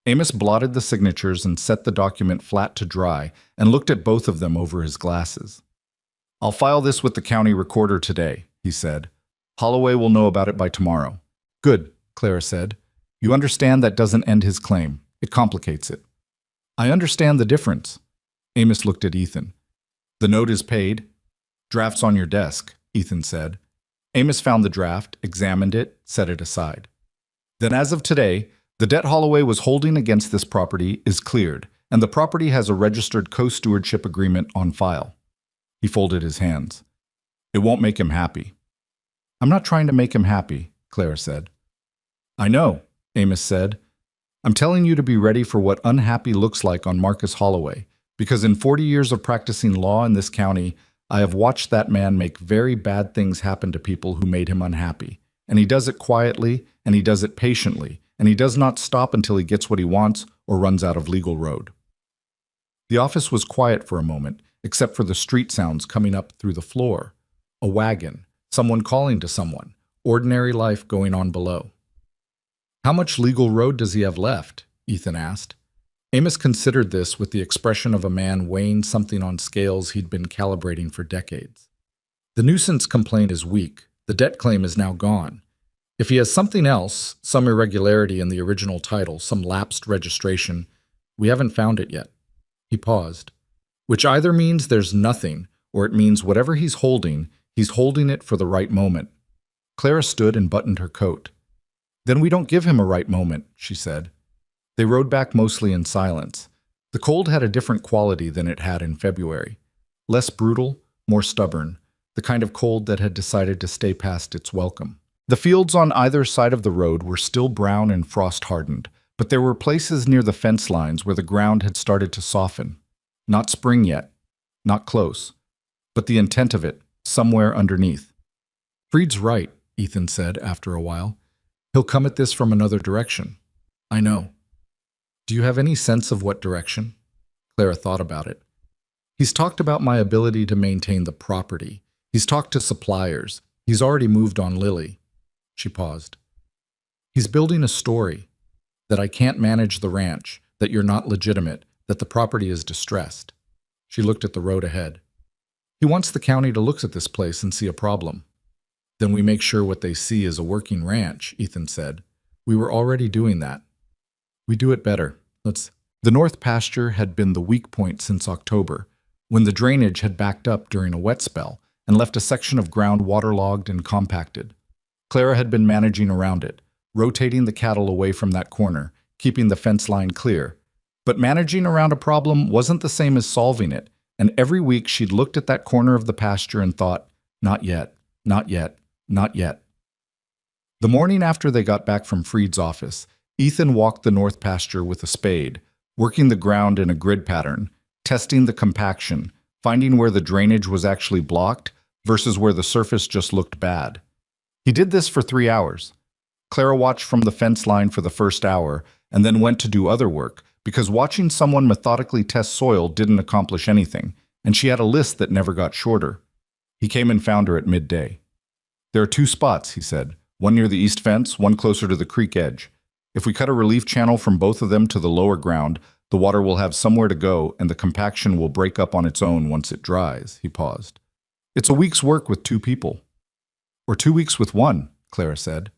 S1: Amos blotted the signatures and set the document flat to dry and looked at both of them over his glasses. "I'll file this with the county recorder today," he said. "Holloway will know about it by tomorrow." "Good," Clara said. "You understand that doesn't end his claim. It complicates it. I understand the difference. Amos looked at Ethan. The note is paid. Draft's on your desk, Ethan said. Amos found the draft, examined it, set it aside. Then as of today, the debt Holloway was holding against this property is cleared, and the property has a registered co-stewardship agreement on file. He folded his hands. It won't make him happy. I'm not trying to make him happy, Clara said. I know, Amos said. I'm telling you to be ready for what unhappy looks like on Marcus Holloway, because in 40 years of practicing law in this county, I have watched that man make very bad things happen to people who made him unhappy. And he does it quietly, and he does it patiently, and he does not stop until he gets what he wants or runs out of legal road. The office was quiet for a moment, except for the street sounds coming up through the floor. A wagon, someone calling to someone, ordinary life going on below. How much legal road does he have left? Ethan asked. Amos considered this with the expression of a man weighing something on scales he'd been calibrating for decades. The nuisance complaint is weak. The debt claim is now gone. If he has something else, some irregularity in the original title, some lapsed registration, we haven't found it yet. He paused. Which either means there's nothing, or it means whatever he's holding it for the right moment. Clara stood and buttoned her coat. Then we don't give him a right moment, she said. They rode back mostly in silence. The cold had a different quality than it had in February. Less brutal, more stubborn, the kind of cold that had decided to stay past its welcome. The fields on either side of the road were still brown and frost-hardened, but there were places near the fence lines where the ground had started to soften. Not spring yet, not close, but the intent of it, somewhere underneath. Freed's right, Ethan said after a while. He'll come at this from another direction. I know. Do you have any sense of what direction? Clara thought about it. He's talked about my ability to maintain the property. He's talked to suppliers. He's already moved on Lily. She paused. He's building a story. That I can't manage the ranch, that you're not legitimate, that the property is distressed. She looked at the road ahead. He wants the county to look at this place and see a problem. Then we make sure what they see is a working ranch, Ethan said. We were already doing that. We do it better. The north pasture had been the weak point since October, when the drainage had backed up during a wet spell and left a section of ground waterlogged and compacted. Clara had been managing around it, rotating the cattle away from that corner, keeping the fence line clear. But managing around a problem wasn't the same as solving it, and every week she'd looked at that corner of the pasture and thought, not yet, not yet, not yet. The morning after they got back from Freed's office, Ethan walked the north pasture with a spade, working the ground in a grid pattern, testing the compaction, finding where the drainage was actually blocked versus where the surface just looked bad. He did this for 3 hours. Clara watched from the fence line for the first hour and then went to do other work because watching someone methodically test soil didn't accomplish anything, and she had a list that never got shorter. He came and found her at midday. There are 2 spots, he said, one near the east fence, one closer to the creek edge. If we cut a relief channel from both of them to the lower ground, the water will have somewhere to go and the compaction will break up on its own once it dries. He paused. It's a week's work with 2 people. Or 2 weeks with 1, Clara said.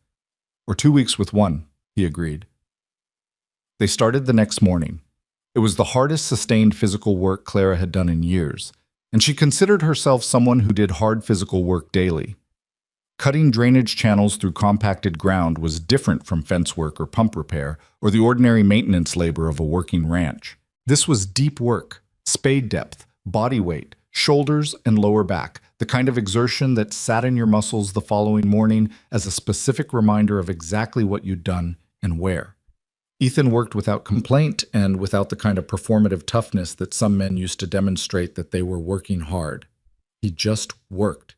S1: Or 2 weeks with 1, he agreed. They started the next morning. It was the hardest sustained physical work Clara had done in years, and she considered herself someone who did hard physical work daily. Cutting drainage channels through compacted ground was different from fence work or pump repair or the ordinary maintenance labor of a working ranch. This was deep work, spade depth, body weight, shoulders and lower back, the kind of exertion that sat in your muscles the following morning as a specific reminder of exactly what you'd done and where. Ethan worked without complaint and without the kind of performative toughness that some men used to demonstrate that they were working hard. He just worked.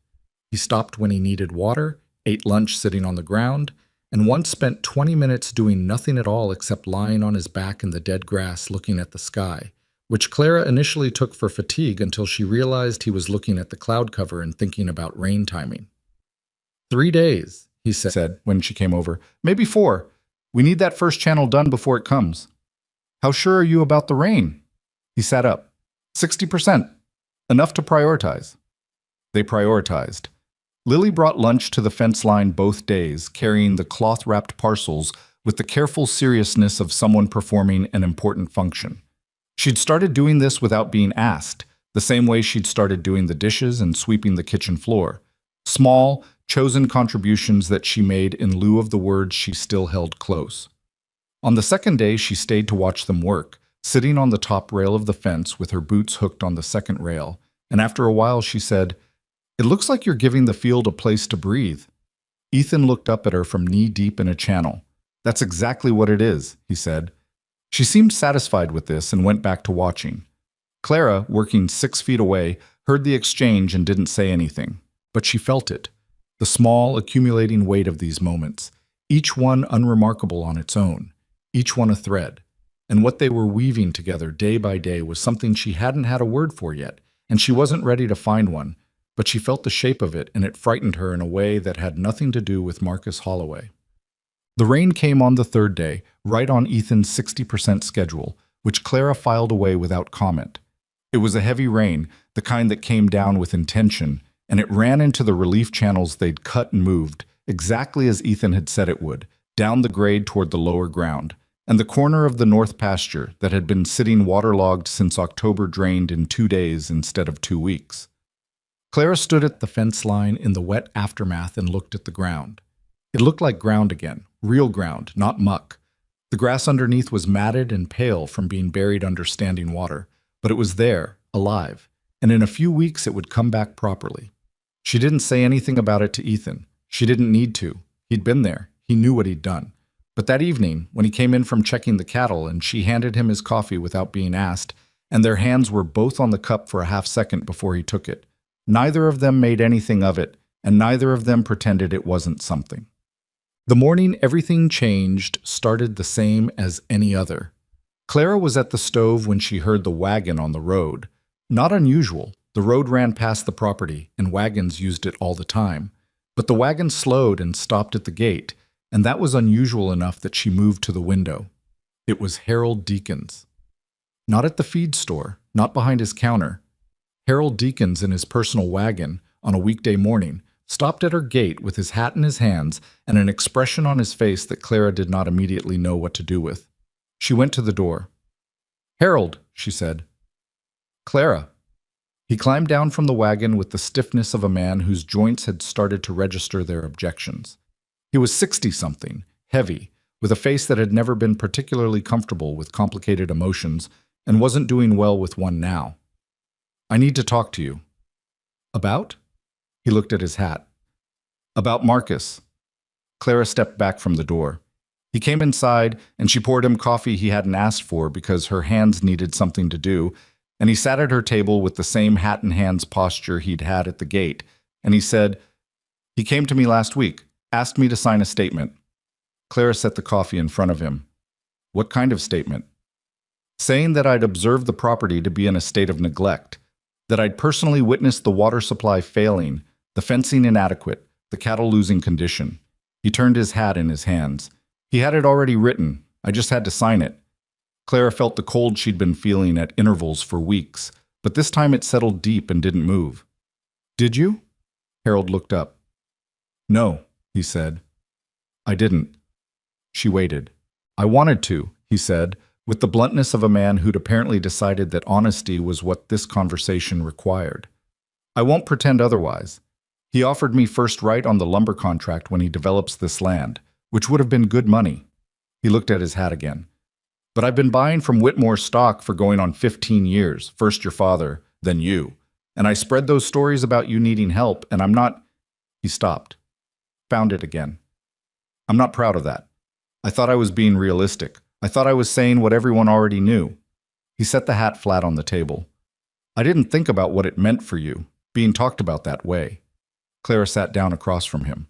S1: He stopped when he needed water, ate lunch sitting on the ground, and once spent 20 minutes doing nothing at all except lying on his back in the dead grass looking at the sky, which Clara initially took for fatigue until she realized he was looking at the cloud cover and thinking about rain timing. 3 days, he said when she came over. Maybe 4. We need that first channel done before it comes. How sure are you about the rain? He sat up. 60%. Enough to prioritize. They prioritized. Lily brought lunch to the fence line both days, carrying the cloth-wrapped parcels with the careful seriousness of someone performing an important function. She'd started doing this without being asked, the same way she'd started doing the dishes and sweeping the kitchen floor. Small, chosen contributions that she made in lieu of the words she still held close. On the second day, she stayed to watch them work, sitting on the top rail of the fence with her boots hooked on the second rail, and after a while she said, "It looks like you're giving the field a place to breathe." Ethan looked up at her from knee-deep in a channel. "That's exactly what it is," he said. She seemed satisfied with this and went back to watching. Clara, working 6 feet away, heard the exchange and didn't say anything. But she felt it, the small, accumulating weight of these moments, each one unremarkable on its own, each one a thread. And what they were weaving together day by day was something she hadn't had a word for yet, and she wasn't ready to find one, but she felt the shape of it, and it frightened her in a way that had nothing to do with Marcus Holloway. The rain came on the third day, right on Ethan's 60% schedule, which Clara filed away without comment. It was a heavy rain, the kind that came down with intention, and it ran into the relief channels they'd cut and moved, exactly as Ethan had said it would, down the grade toward the lower ground, and the corner of the north pasture that had been sitting waterlogged since October drained in 2 days instead of 2 weeks. Clara stood at the fence line in the wet aftermath and looked at the ground. It looked like ground again, real ground, not muck. The grass underneath was matted and pale from being buried under standing water, but it was there, alive, and in a few weeks it would come back properly. She didn't say anything about it to Ethan. She didn't need to. He'd been there. He knew what he'd done. But that evening, when he came in from checking the cattle and she handed him his coffee without being asked, and their hands were both on the cup for a half-second before he took it, neither of them made anything of it, and neither of them pretended it wasn't something. The morning everything changed started the same as any other. Clara was at the stove when she heard the wagon on the road. Not unusual. The road ran past the property, and wagons used it all the time. But the wagon slowed and stopped at the gate, and that was unusual enough that she moved to the window. It was Harold Deakins. Not at the feed store, not behind his counter. Harold Deakins in his personal wagon, on a weekday morning, stopped at her gate with his hat in his hands and an expression on his face that Clara did not immediately know what to do with. She went to the door. "Harold," she said. "Clara." He climbed down from the wagon with the stiffness of a man whose joints had started to register their objections. He was 60-something, heavy, with a face that had never been particularly comfortable with complicated emotions and wasn't doing well with one now. "I need to talk to you." "About?" He looked at his hat. "About Marcus." Clara stepped back from the door. He came inside, and she poured him coffee he hadn't asked for because her hands needed something to do, and he sat at her table with the same hat-in-hands posture he'd had at the gate, and he said, "He came to me last week, asked me to sign a statement." Clara set the coffee in front of him. "What kind of statement?" "Saying that I'd observed the property to be in a state of neglect, that I'd personally witnessed the water supply failing, the fencing inadequate, the cattle losing condition." He turned his hat in his hands. He had it already written. I just had to sign it. Clara felt the cold she'd been feeling at intervals for weeks, but this time it settled deep and didn't move. "Did you?" Harold looked up. "No," he said. "I didn't." She waited. "I wanted to," he said, with the bluntness of a man who'd apparently decided that honesty was what this conversation required. "I won't pretend otherwise. He offered me first right on the lumber contract when he develops this land, which would have been good money." He looked at his hat again. "But I've been buying from Whitmore stock for going on 15 years, first your father, then you. And I spread those stories about you needing help, and I'm not—" He stopped. Found it again. "I'm not proud of that. I thought I was being realistic. I thought I was saying what everyone already knew." He set the hat flat on the table. "I didn't think about what it meant for you, being talked about that way." Clara sat down across from him.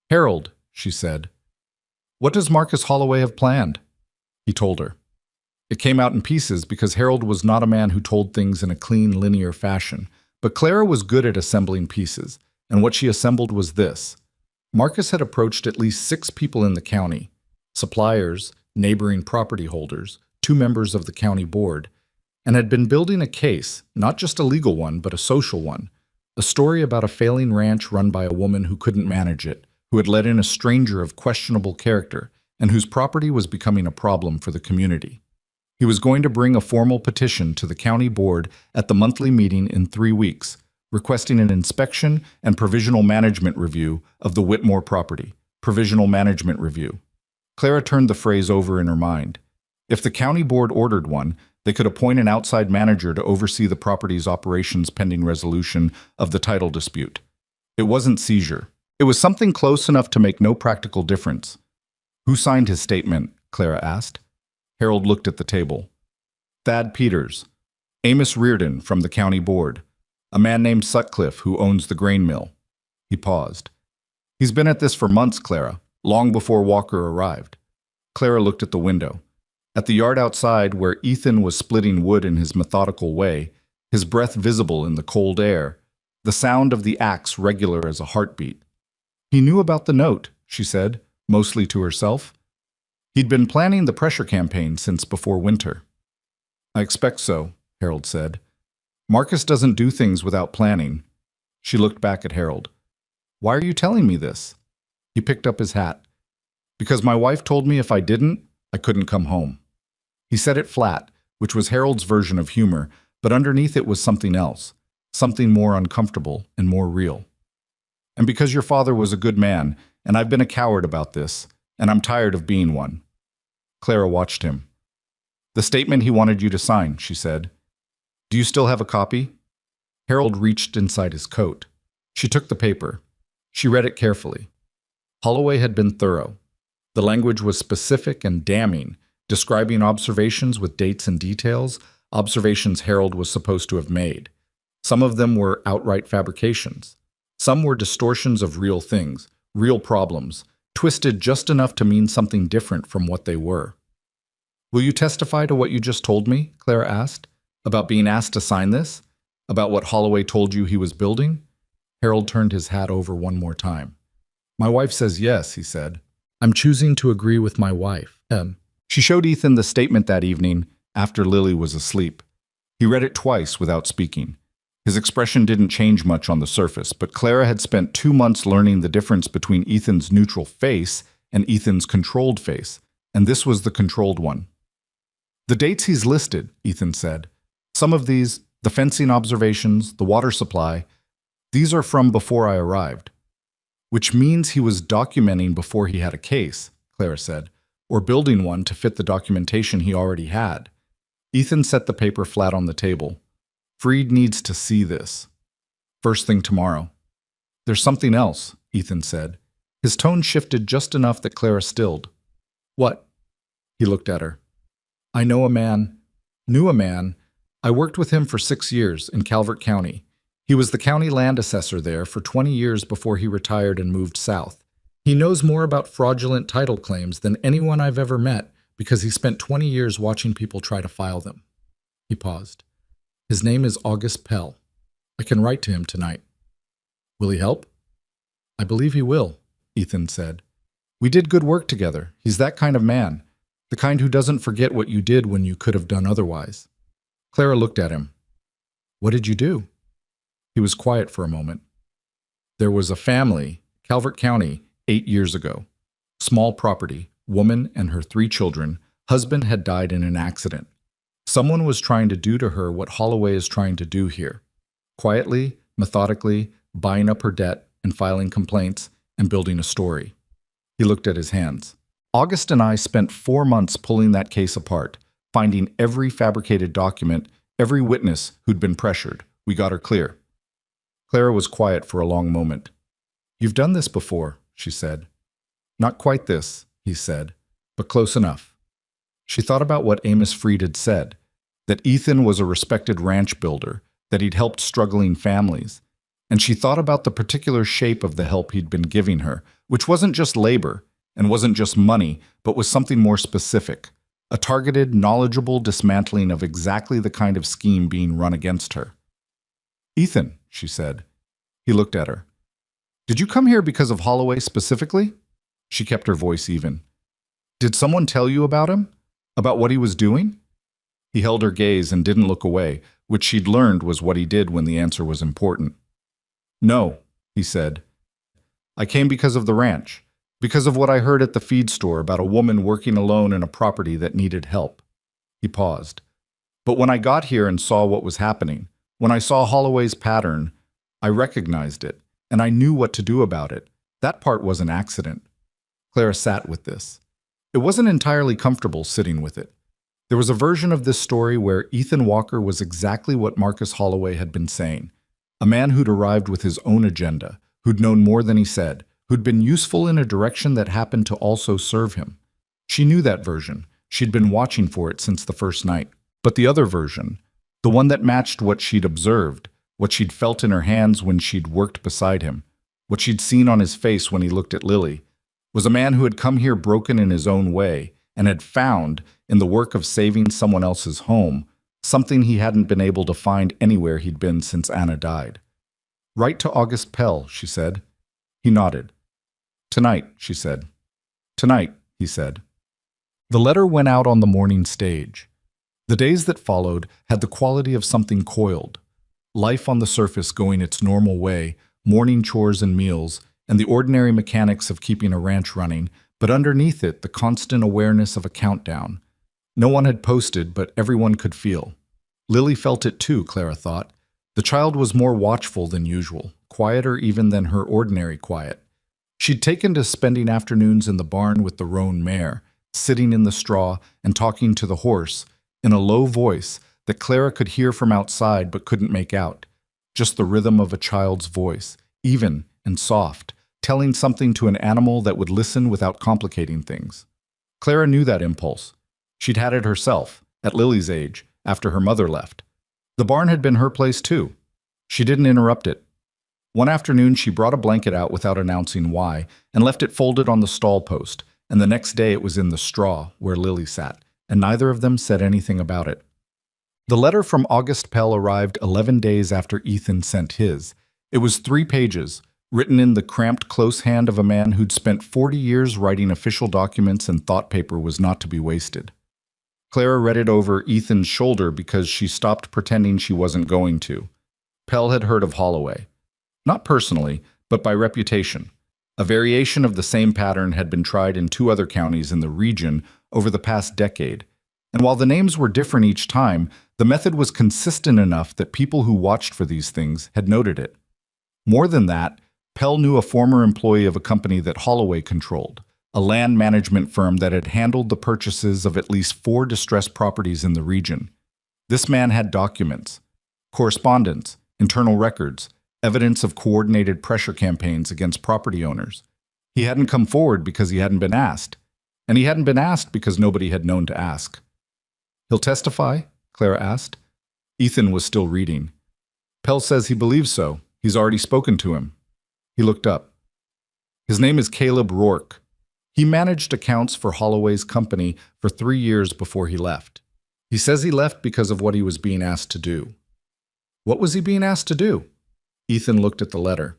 S1: "Harold," she said, "what does Marcus Holloway have planned?" He told her. It came out in pieces because Harold was not a man who told things in a clean, linear fashion, but Clara was good at assembling pieces, and what she assembled was this. Marcus had approached at least 6 people in the county, suppliers, neighboring property holders, 2 members of the county board, and had been building a case, not just a legal one, but a social one, a story about a failing ranch run by a woman who couldn't manage it, who had let in a stranger of questionable character, and whose property was becoming a problem for the community. He was going to bring a formal petition to the county board at the monthly meeting in 3 weeks, requesting an inspection and provisional management review of the Whitmore property. Provisional management review. Clara turned the phrase over in her mind. If the county board ordered one, they could appoint an outside manager to oversee the property's operations pending resolution of the title dispute. It wasn't seizure. It was something close enough to make no practical difference. Who signed his statement? Clara asked. Harold looked at the table. Thad Peters. Amos Reardon from the county board. A man named Sutcliffe who owns the grain mill. He paused. He's been at this for months, Clara, long before Walker arrived. Clara looked at the window. At the yard outside, where Ethan was splitting wood in his methodical way, his breath visible in the cold air, the sound of the axe regular as a heartbeat. He knew about the note, she said, mostly to herself. He'd been planning the pressure campaign since before winter. I expect so, Harold said. Marcus doesn't do things without planning. She looked back at Harold. Why are you telling me this? He picked up his hat. Because my wife told me if I didn't, I couldn't come home. He said it flat, which was Harold's version of humor, but underneath it was something else, something more uncomfortable and more real. And because your father was a good man, and I've been a coward about this, and I'm tired of being one. Clara watched him. The statement he wanted you to sign, she said. Do you still have a copy? Harold reached inside his coat. She took the paper. She read it carefully. Holloway had been thorough. The language was specific and damning, describing observations with dates and details, observations Harold was supposed to have made. Some of them were outright fabrications. Some were distortions of real things, real problems, twisted just enough to mean something different from what they were. Will you testify to what you just told me? Clara asked. About being asked to sign this? About what Holloway told you he was building? Harold turned his hat over one more time. My wife says yes, he said. I'm choosing to agree with my wife. She showed Ethan the statement that evening after Lily was asleep. He read it twice without speaking. His expression didn't change much on the surface, but Clara had spent 2 months learning the difference between Ethan's neutral face and Ethan's controlled face, and this was the controlled one. The dates he's listed, Ethan said. Some of these, the fencing observations, the water supply, these are from before I arrived. Which means he was documenting before he had a case, Clara said, or building one to fit the documentation he already had. Ethan set the paper flat on the table. Freed needs to see this. First thing tomorrow. There's something else, Ethan said. His tone shifted just enough that Clara stilled. What? He looked at her. I knew a man. I worked with him for 6 years in Calvert County. He was the county land assessor there for 20 years before he retired and moved south. He knows more about fraudulent title claims than anyone I've ever met because he spent 20 years watching people try to file them. He paused. His name is August Pell. I can write to him tonight. Will he help? I believe he will, Ethan said. We did good work together. He's that kind of man, the kind who doesn't forget what you did when you could have done otherwise. Clara looked at him. What did you do? He was quiet for a moment. There was a family, Calvert County, 8 years ago. Small property, woman and her 3 children, husband had died in an accident. Someone was trying to do to her what Holloway is trying to do here. Quietly, methodically, buying up her debt and filing complaints and building a story. He looked at his hands. August and I spent 4 months pulling that case apart, finding every fabricated document, every witness who'd been pressured. We got her clear. Clara was quiet for a long moment. You've done this before, she said. Not quite this, he said, but close enough. She thought about what Amos Freed had said, that Ethan was a respected ranch builder, that he'd helped struggling families. And she thought about the particular shape of the help he'd been giving her, which wasn't just labor and wasn't just money, but was something more specific, a targeted, knowledgeable dismantling of exactly the kind of scheme being run against her. Ethan, she said. He looked at her. Did you come here because of Holloway specifically? She kept her voice even. Did someone tell you about him? About what he was doing? He held her gaze and didn't look away, which she'd learned was what he did when the answer was important. No, he said. I came because of the ranch. Because of what I heard at the feed store about a woman working alone in a property that needed help. He paused. But when I got here and saw what was happening, when I saw Holloway's pattern, I recognized it, and I knew what to do about it. That part was an accident. Clara sat with this. It wasn't entirely comfortable sitting with it. There was a version of this story where Ethan Walker was exactly what Marcus Holloway had been saying. A man who'd arrived with his own agenda, who'd known more than he said, who'd been useful in a direction that happened to also serve him. She knew that version. She'd been watching for it since the first night. But the other version, the one that matched what she'd observed, what she'd felt in her hands when she'd worked beside him, what she'd seen on his face when he looked at Lily, was a man who had come here broken in his own way and had found, in the work of saving someone else's home, something he hadn't been able to find anywhere he'd been since Anna died. "Write to August Pell," she said. He nodded. "Tonight," she said. "Tonight," he said. The letter went out on the morning stage. The days that followed had the quality of something coiled. Life on the surface going its normal way, morning chores and meals, and the ordinary mechanics of keeping a ranch running, but underneath it the constant awareness of a countdown. No one had posted, but everyone could feel. Lily felt it too, Clara thought. The child was more watchful than usual, quieter even than her ordinary quiet. She'd taken to spending afternoons in the barn with the roan mare, sitting in the straw and talking to the horse, in a low voice that Clara could hear from outside but couldn't make out. Just the rhythm of a child's voice, even and soft, telling something to an animal that would listen without complicating things. Clara knew that impulse. She'd had it herself, at Lily's age, after her mother left. The barn had been her place too. She didn't interrupt it. One afternoon she brought a blanket out without announcing why, and left it folded on the stall post, and the next day it was in the straw where Lily sat, and neither of them said anything about it. The letter from August Pell arrived 11 days after Ethan sent his. It was 3 pages, written in the cramped, close hand of a man who'd spent 40 years writing official documents and thought paper was not to be wasted. Clara read it over Ethan's shoulder because she stopped pretending she wasn't going to. Pell had heard of Holloway. Not personally, but by reputation. A variation of the same pattern had been tried in 2 other counties in the region over the past decade. And while the names were different each time, the method was consistent enough that people who watched for these things had noted it. More than that, Pell knew a former employee of a company that Holloway controlled, a land management firm that had handled the purchases of at least 4 distressed properties in the region. This man had documents, correspondence, internal records, evidence of coordinated pressure campaigns against property owners. He hadn't come forward because he hadn't been asked, and he hadn't been asked because nobody had known to ask. "He'll testify?" Clara asked. Ethan was still reading. "Pell says he believes so. He's already spoken to him." He looked up. "His name is Caleb Rourke. He managed accounts for Holloway's company for 3 years before he left. He says he left because of what he was being asked to do." "What was he being asked to do?" Ethan looked at the letter.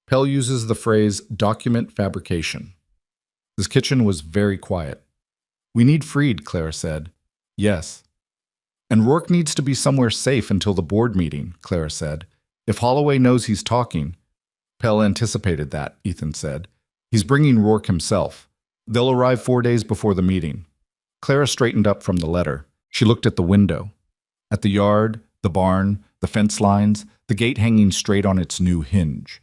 S1: Pell uses the phrase document fabrication. His kitchen was very quiet. "We need Freed," Clara said. "Yes." "And Rourke needs to be somewhere safe until the board meeting," Clara said. "If Holloway knows he's talking—" Pell anticipated that, Ethan said. "He's bringing Rourke himself. They'll arrive 4 days before the meeting." Clara straightened up from the letter. She looked at the window, at the yard, the barn, the fence lines, the gate hanging straight on its new hinge.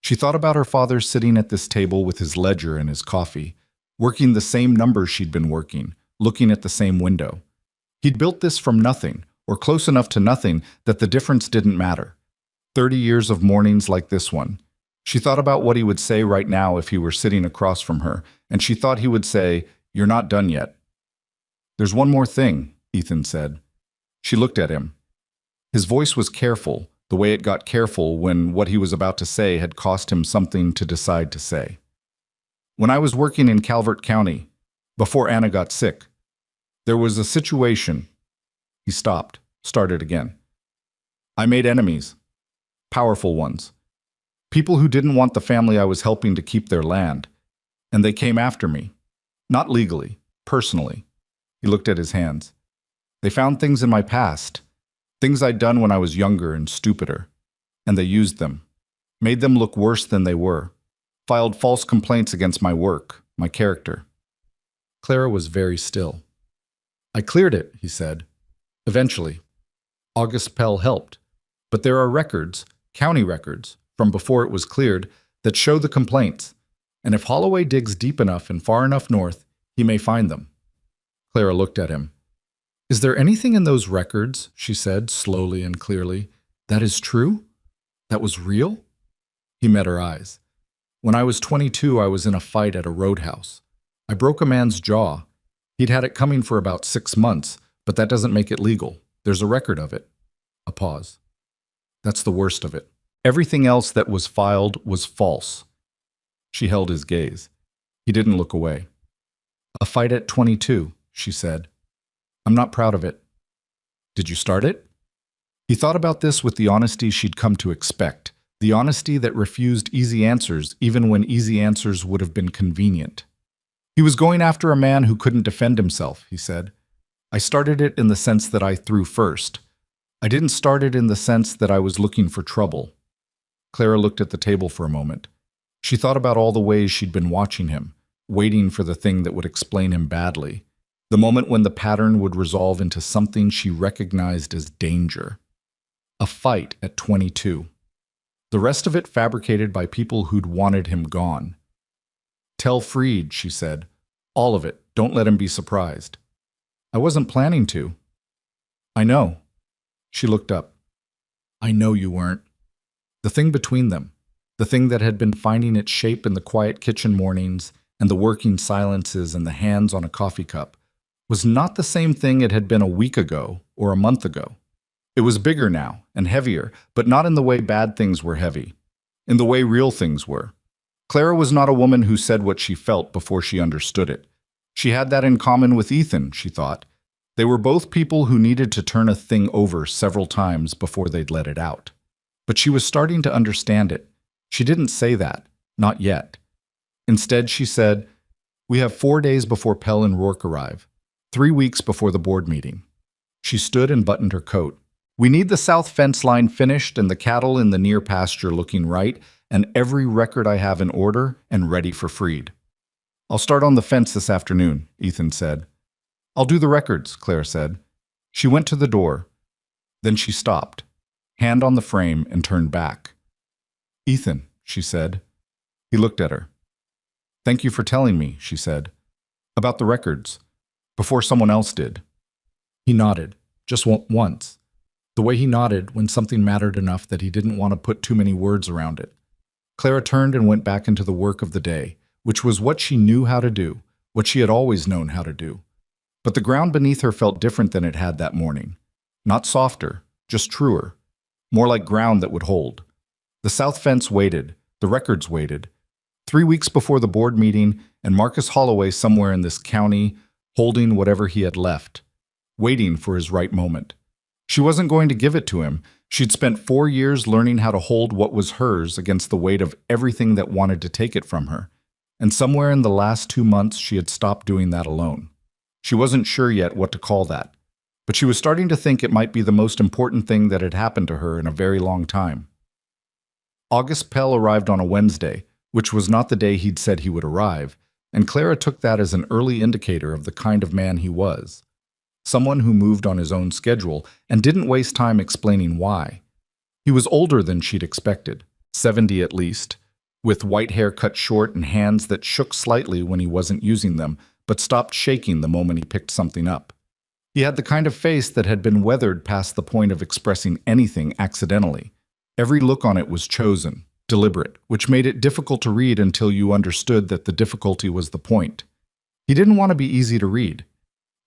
S1: She thought about her father sitting at this table with his ledger and his coffee, working the same numbers she'd been working, looking at the same window. He'd built this from nothing, or close enough to nothing that the difference didn't matter. 30 years of mornings like this one. She thought about what he would say right now if he were sitting across from her, and she thought he would say, "You're not done yet." "There's one more thing," Ethan said. She looked at him. His voice was careful, the way it got careful when what he was about to say had cost him something to decide to say. "When I was working in Calvert County, before Anna got sick, there was a situation." He stopped, started again. "I made enemies, powerful ones. People who didn't want the family I was helping to keep their land. And they came after me. Not legally, personally." He looked at his hands. "They found things in my past, things I'd done when I was younger and stupider. And they used them. Made them look worse than they were. Filed false complaints against my work, my character.
S2: Clara was very still. I cleared it, he said. Eventually. August Pell helped. But there are records, county records, from before it was cleared, that show the complaints. And if Holloway digs deep enough and far enough north, he may find them. Clara looked at him. Is there anything in those records, she said, slowly and clearly, that is true? That was real? He met her eyes. When I was 22, I was in a fight at a roadhouse. I broke a man's jaw. He'd had it coming for about 6 months, but that doesn't make it legal. There's a record of it. A pause. That's the worst of it. Everything else that was filed was false. She held his gaze. He didn't look away. A fight at 22, she said. I'm not proud of it. Did you start it? He thought about this with the honesty she'd come to expect, the honesty that refused easy answers even when easy answers would have been convenient. He was going after a man who couldn't defend himself, he said. I started it in the sense that I threw first. I didn't start it in the sense that I was looking for trouble. Clara looked at the table for a moment. She thought about all the ways she'd been watching him, waiting for the thing that would explain him badly, the moment when the pattern would resolve into something she recognized as danger. A fight at 22. The rest of it fabricated by people who'd wanted him gone. Tell Freed, she said. All of it. Don't let him be surprised. I wasn't planning to. I know. She looked up. I know you weren't. The thing between them, the thing that had been finding its shape in the quiet kitchen mornings and the working silences and the hands on a coffee cup, was not the same thing it had been a week ago or a month ago. It was bigger now and heavier, but not in the way bad things were heavy, in the way real things were. Clara was not a woman who said what she felt before she understood it. She had that in common with Ethan, she thought. They were both people who needed to turn a thing over several times before they'd let it out. But she was starting to understand it. She didn't say that, not yet. Instead, she said, we have 4 days before Pell and Rourke arrive, 3 weeks before the board meeting. She stood and buttoned her coat. We need the south fence line finished and the cattle in the near pasture looking right, and every record I have in order and ready for Freed. I'll start on the fence this afternoon, Ethan said. I'll do the records, Claire said. She went to the door. Then she stopped, hand on the frame, and turned back. Ethan, she said. He looked at her. Thank you for telling me, she said. About the records. Before someone else did. He nodded, just once. The way he nodded when something mattered enough that he didn't want to put too many words around it. Clara turned and went back into the work of the day, which was what she knew how to do, what she had always known how to do. But the ground beneath her felt different than it had that morning. Not softer, just truer. More like ground that would hold. The south fence waited, the records waited. 3 weeks before the board meeting, and Marcus Holloway somewhere in this county, holding whatever he had left, waiting for his right moment. She wasn't going to give it to him. She'd spent 4 years learning how to hold what was hers against the weight of everything that wanted to take it from her. And somewhere in the last 2 months, she had stopped doing that alone. She wasn't sure yet what to call that, but she was starting to think it might be the most important thing that had happened to her in a very long time. August Pell arrived on a Wednesday, which was not the day he'd said he would arrive, and Clara took that as an early indicator of the kind of man he was. Someone who moved on his own schedule and didn't waste time explaining why. He was older than she'd expected, 70 at least, with white hair cut short and hands that shook slightly when he wasn't using them, but stopped shaking the moment he picked something up. He had the kind of face that had been weathered past the point of expressing anything accidentally. Every look on it was chosen, deliberate, which made it difficult to read until you understood that the difficulty was the point. He didn't want to be easy to read.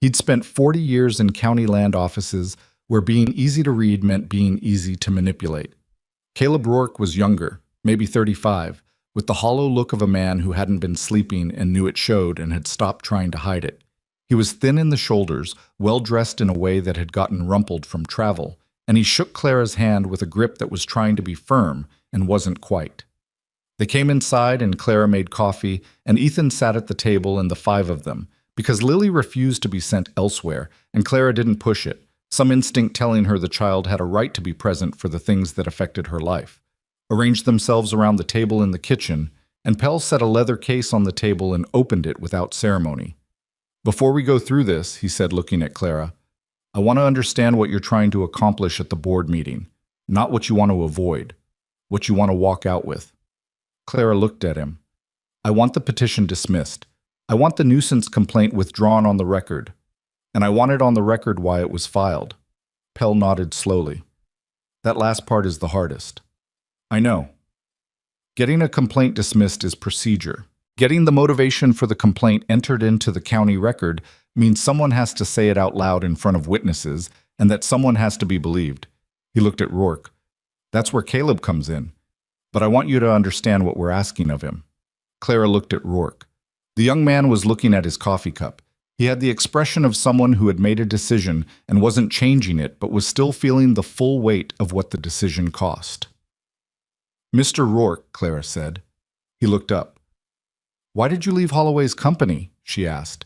S2: He'd spent 40 years in county land offices where being easy to read meant being easy to manipulate. Caleb Rourke was younger, maybe 35, with the hollow look of a man who hadn't been sleeping and knew it showed and had stopped trying to hide it. He was thin in the shoulders, well-dressed in a way that had gotten rumpled from travel, and he shook Clara's hand with a grip that was trying to be firm and wasn't quite. They came inside and Clara made coffee, and Ethan sat at the table and the 5 of them, because Lily refused to be sent elsewhere, and Clara didn't push it, some instinct telling her the child had a right to be present for the things that affected her life. Arranged themselves around the table in the kitchen,
S1: and Pell set a leather case on the table and opened it without ceremony. "Before we go through this," he said, looking at Clara, "I want to understand what you're trying to accomplish at the board meeting, not what you want to avoid, what you want to walk out with." Clara looked at him. "I want the petition dismissed. I want the nuisance complaint withdrawn on the record. And I want it on the record why it was filed." Pell nodded slowly. "That last part is the hardest." "I know. Getting a complaint dismissed is procedure. Getting the motivation for the complaint entered into the county record means someone has to say it out loud in front of witnesses, and that someone has to be believed." He looked at Rourke. "That's where Caleb comes in. But I want you to understand what we're asking of him." Clara looked at Rourke. The young man was looking at his coffee cup. He had the expression of someone who had made a decision and wasn't changing it, but was still feeling the full weight of what the decision cost. "Mr. Rourke," Clara said. He looked up. "Why did you leave Holloway's company?" she asked.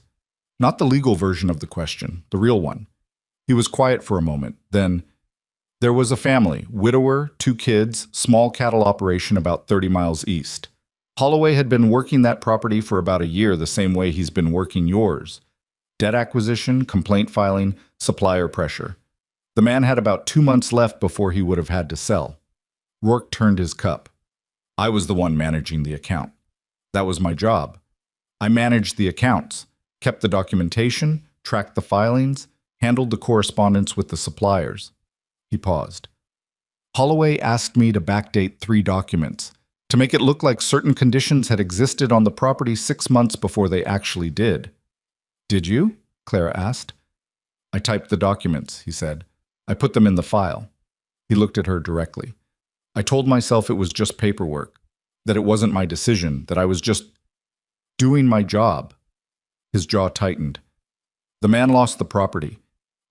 S1: Not the legal version of the question, the real one. He was quiet for a moment. Then, "There was a family, widower, 2 kids, small cattle operation about 30 miles east. Holloway had been working that property for about a year the same way he's been working yours. Debt acquisition, complaint filing, supplier pressure. The man had about 2 months left before he would have had to sell." Rourke turned his cup. "I was the one managing the account. That was my job. I managed the accounts, kept the documentation, tracked the filings, handled the correspondence with the suppliers." He paused. "Holloway asked me to backdate 3 documents, to make it look like certain conditions had existed on the property 6 months before they actually did." "Did you?" Clara asked. "I typed the documents," he said. "I put them in the file." He looked at her directly. "I told myself it was just paperwork, that it wasn't my decision, that I was just doing my job." His jaw tightened. "The man lost the property.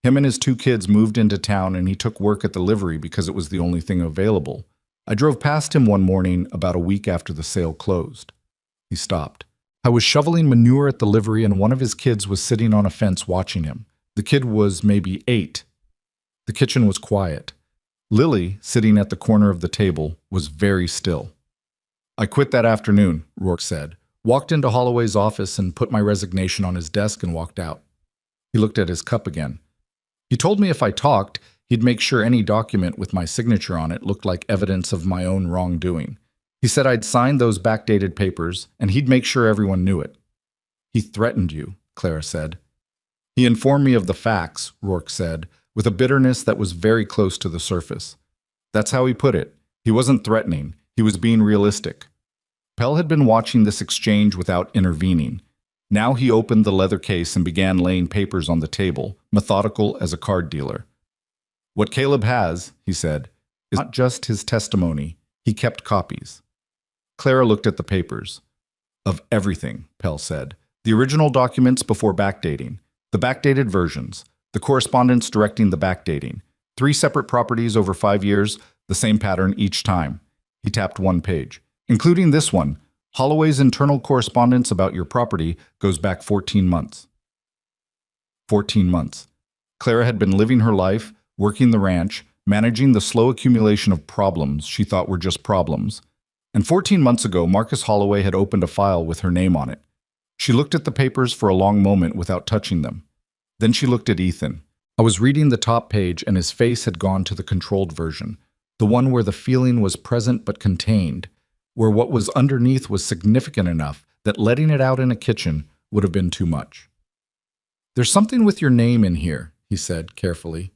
S1: Him and his 2 kids moved into town, and he took work at the livery because it was the only thing available. I drove past him one morning about a week after the sale closed." He stopped. "I was shoveling manure at the livery, and one of his kids was sitting on a fence watching him. The kid was maybe 8. The kitchen was quiet. Lily, sitting at the corner of the table, was very still. "I quit that afternoon," Rourke said. "Walked into Holloway's office and put my resignation on his desk and walked out." He looked at his cup again. "He told me if I talked, he'd make sure any document with my signature on it looked like evidence of my own wrongdoing. He said I'd sign those backdated papers, and he'd make sure everyone knew it." "He threatened you," Clara said. "He informed me of the facts," Rourke said, with a bitterness that was very close to the surface. "That's how he put it. He wasn't threatening. He was being realistic." Pell had been watching this exchange without intervening. Now he opened the leather case and began laying papers on the table, methodical as a card dealer. "What Caleb has," he said, "is not just his testimony. He kept copies." Clara looked at the papers. "Of everything," Pell said. "The original documents before backdating, the backdated versions, the correspondence directing the backdating, 3 separate properties over 5 years, the same pattern each time." He tapped one page. "Including this one, Holloway's internal correspondence about your property goes back 14 months. 14 months. Clara had been living her life, working the ranch, managing the slow accumulation of problems she thought were just problems. And 14 months ago, Marcus Holloway had opened a file with her name on it. She looked at the papers for a long moment without touching them. Then she looked at Ethan. I was reading the top page, and his face had gone to the controlled version, the one where the feeling was present but contained, where what was underneath was significant enough that letting it out in a kitchen would have been too much. "There's something with your name in here," he said carefully.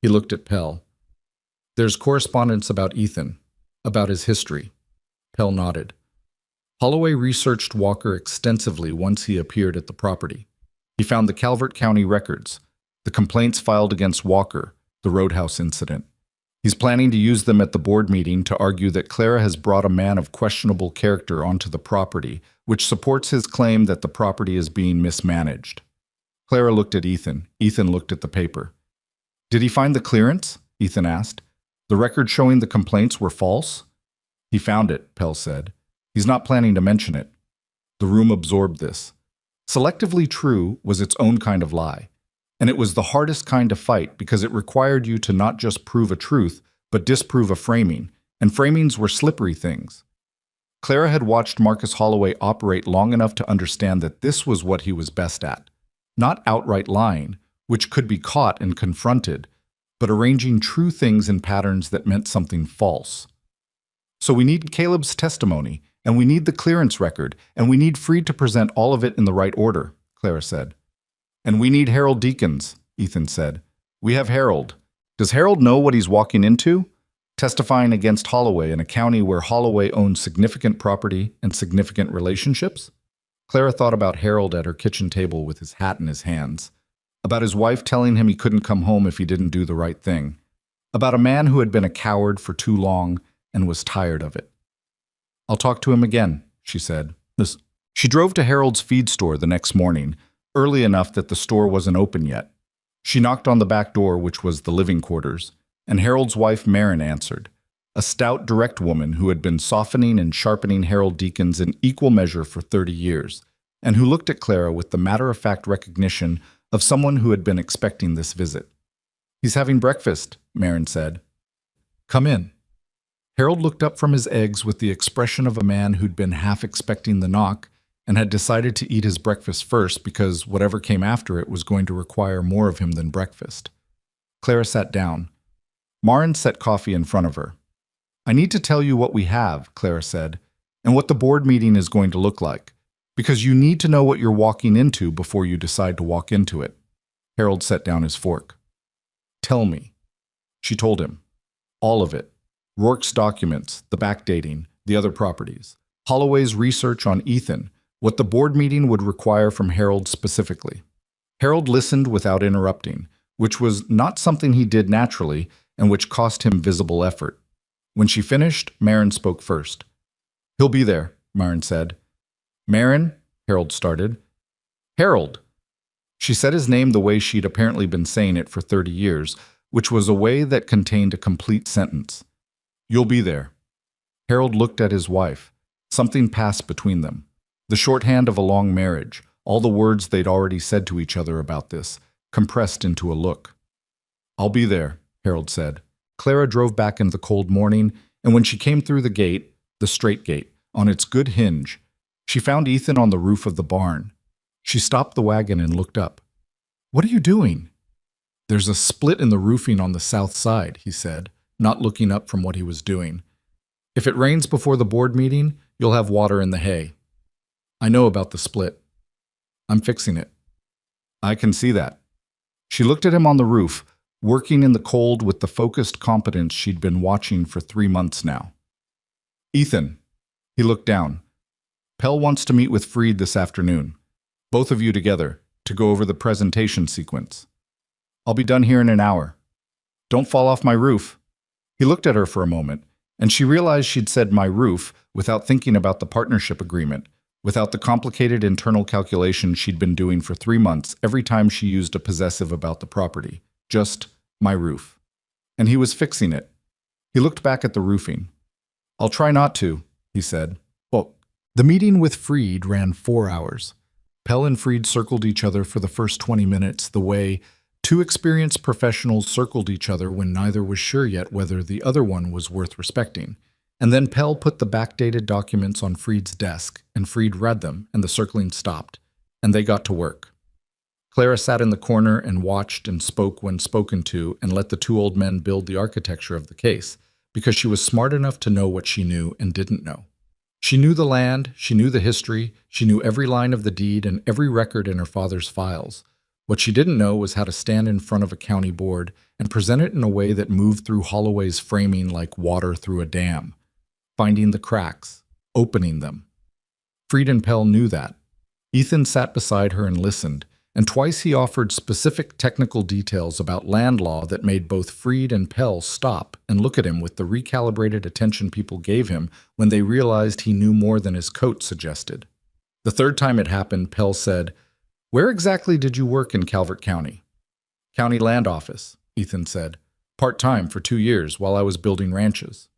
S1: He looked at Pell. "There's correspondence about Ethan, about his history." Pell nodded. Holloway researched Walker extensively once he appeared at the property. He found the Calvert County records, the complaints filed against Walker, the roadhouse incident. He's planning to use them at the board meeting to argue that Clara has brought a man of questionable character onto the property, which supports his claim that the property is being mismanaged. Clara looked at Ethan. Ethan looked at the paper. "Did he find the clearance?" Ethan asked. "The record showing the complaints were false?" "He found it," Pell said. "He's not planning to mention it." The room absorbed this. Selectively true was its own kind of lie. And it was the hardest kind to fight because it required you to not just prove a truth, but disprove a framing, and framings were slippery things. Clara had watched Marcus Holloway operate long enough to understand that this was what he was best at. Not outright lying, which could be caught and confronted, but arranging true things in patterns that meant something false. So we need Caleb's testimony, and we need the clearance record, and we need Freed to present all of it in the right order, Clara said. And we need Harold Deakins, Ethan said. We have Harold. Does Harold know what he's walking into? Testifying against Holloway in a county where Holloway owned significant property and significant relationships? Clara thought about Harold at her kitchen table with his hat in his hands, about his wife telling him he couldn't come home if he didn't do the right thing, about a man who had been a coward for too long and was tired of it. I'll talk to him again, she said. She drove to Harold's feed store the next morning, early enough that the store wasn't open yet. She knocked on the back door, which was the living quarters, and Harold's wife, Marin, answered, a stout, direct woman who had been softening and sharpening Harold Deakins in equal measure for 30 years, and who looked at Clara with the matter-of-fact recognition of someone who had been expecting this visit. He's having breakfast, Marin said. Come in. Harold looked up from his eggs with the expression of a man who'd been half expecting the knock and had decided to eat his breakfast first because whatever came after it was going to require more of him than breakfast. Clara sat down. Marin set coffee in front of her. I need to tell you what we have, Clara said, and what the board meeting is going to look like, because you need to know what you're walking into before you decide to walk into it. Harold set down his fork. Tell me. She told him. All of it. Rourke's documents, the backdating, the other properties, Holloway's research on Ethan, what the board meeting would require from Harold specifically. Harold listened without interrupting, which was not something he did naturally and which cost him visible effort. When she finished, Marin spoke first. He'll be there, Marin said. Marin, Harold started. Harold. She said his name the way she'd apparently been saying it for 30 years, which was a way that contained a complete sentence. You'll be there. Harold looked at his wife. Something passed between them. The shorthand of a long marriage, all the words they'd already said to each other about this, compressed into a look. I'll be there, Harold said. Clara drove back in the cold morning, and when she came through the gate, the straight gate, on its good hinge, she found Ethan on the roof of the barn. She stopped the wagon and looked up. What are you doing? There's a split in the roofing on the south side, he said, not looking up from what he was doing. If it rains before the board meeting, you'll have water in the hay. I know about the split. I'm fixing it. I can see that. She looked at him on the roof, working in the cold with the focused competence she'd been watching for 3 months now. Ethan. He looked down. Pell wants to meet with Freed this afternoon. Both of you together, to go over the presentation sequence. I'll be done here in an hour. Don't fall off my roof. He looked at her for a moment, and she realized she'd said my roof without thinking about the partnership agreement, without the complicated internal calculation she'd been doing for 3 months every time she used a possessive about the property. Just my roof. And he was fixing it. He looked back at the roofing. I'll try not to, he said. Well, the meeting with Freed ran 4 hours. Pell and Freed circled each other for the first 20 minutes the way two experienced professionals circled each other when neither was sure yet whether the other one was worth respecting. And then Pell put the backdated documents on Freed's desk, and Freed read them, and the circling stopped, and they got to work. Clara sat in the corner and watched and spoke when spoken to and let the two old men build the architecture of the case, because she was smart enough to know what she knew and didn't know. She knew the land, she knew the history, she knew every line of the deed and every record in her father's files. What she didn't know was how to stand in front of a county board and present it in a way that moved through Holloway's framing like water through a dam, finding the cracks, opening them. Freed and Pell knew that. Ethan sat beside her and listened, and twice he offered specific technical details about land law that made both Freed and Pell stop and look at him with the recalibrated attention people gave him when they realized he knew more than his coat suggested. The third time it happened, Pell said, "Where exactly did you work in Calvert County?" "County Land Office," Ethan said. "Part-time for 2 years while I was building ranches."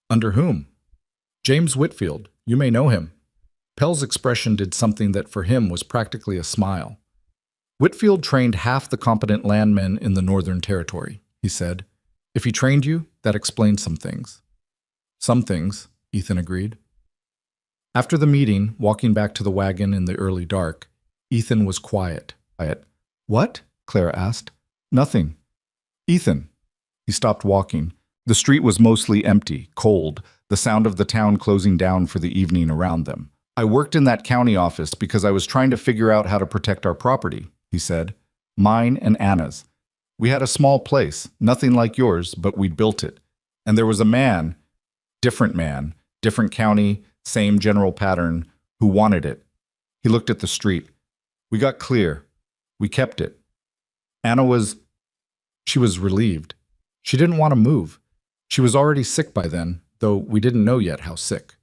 S1: "Under whom?" "James Whitfield. You may know him." Pell's expression did something that for him was practically a smile. "Whitfield trained half the competent landmen in the Northern Territory," he said. "If he trained you, that explains some things." "Some things," Ethan agreed.
S2: After the meeting, walking back to the wagon in the early dark, Ethan was quiet.
S1: What? Clara asked. Nothing. Ethan. He stopped walking. The street was mostly empty, cold, the sound of the town closing down for the evening around them. I worked in that county office because I was trying to figure out how to protect our property, he said. Mine and Anna's. We had a small place, nothing like yours, but we'd built it. And there was a man, different county, same general pattern, who wanted it. He looked at the street. We got clear. We kept it. She was relieved. She didn't want to move. She was already sick by then, though we didn't know yet how sick.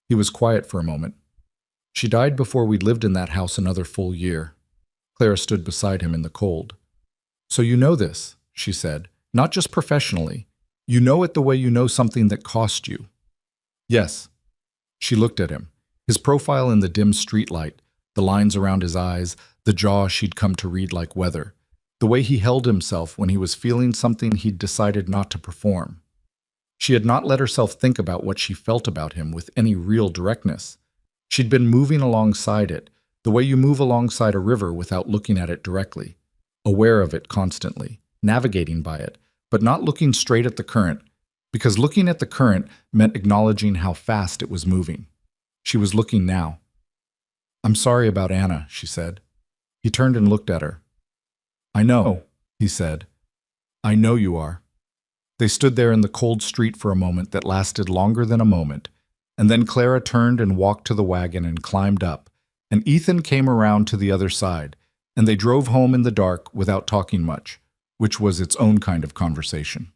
S1: He was quiet for a moment. She died before we'd lived in that house another full year. Clara stood beside him in the cold. So you know this, she said, not just professionally. You know it the way you know something that cost you. Yes. She looked at him. His profile in the dim streetlight, the lines around his eyes, the jaw she'd come to read like weather, the way he held himself when he was feeling something he'd decided not to perform. She had not let herself think about what she felt about him with any real directness. She'd been moving alongside it, the way you move alongside a river without looking at it directly, aware of it constantly, navigating by it, but not looking straight at the current, because looking at the current meant acknowledging how fast it was moving. She was looking now. I'm sorry about Anna, she said. He turned and looked at her. I know, he said. I know you are. They stood there in the cold street for a moment that lasted longer than a moment, and then Clara turned and walked to the wagon and climbed up, and Ethan came around to the other side, and they drove home in the dark without talking much, which was its own kind of conversation.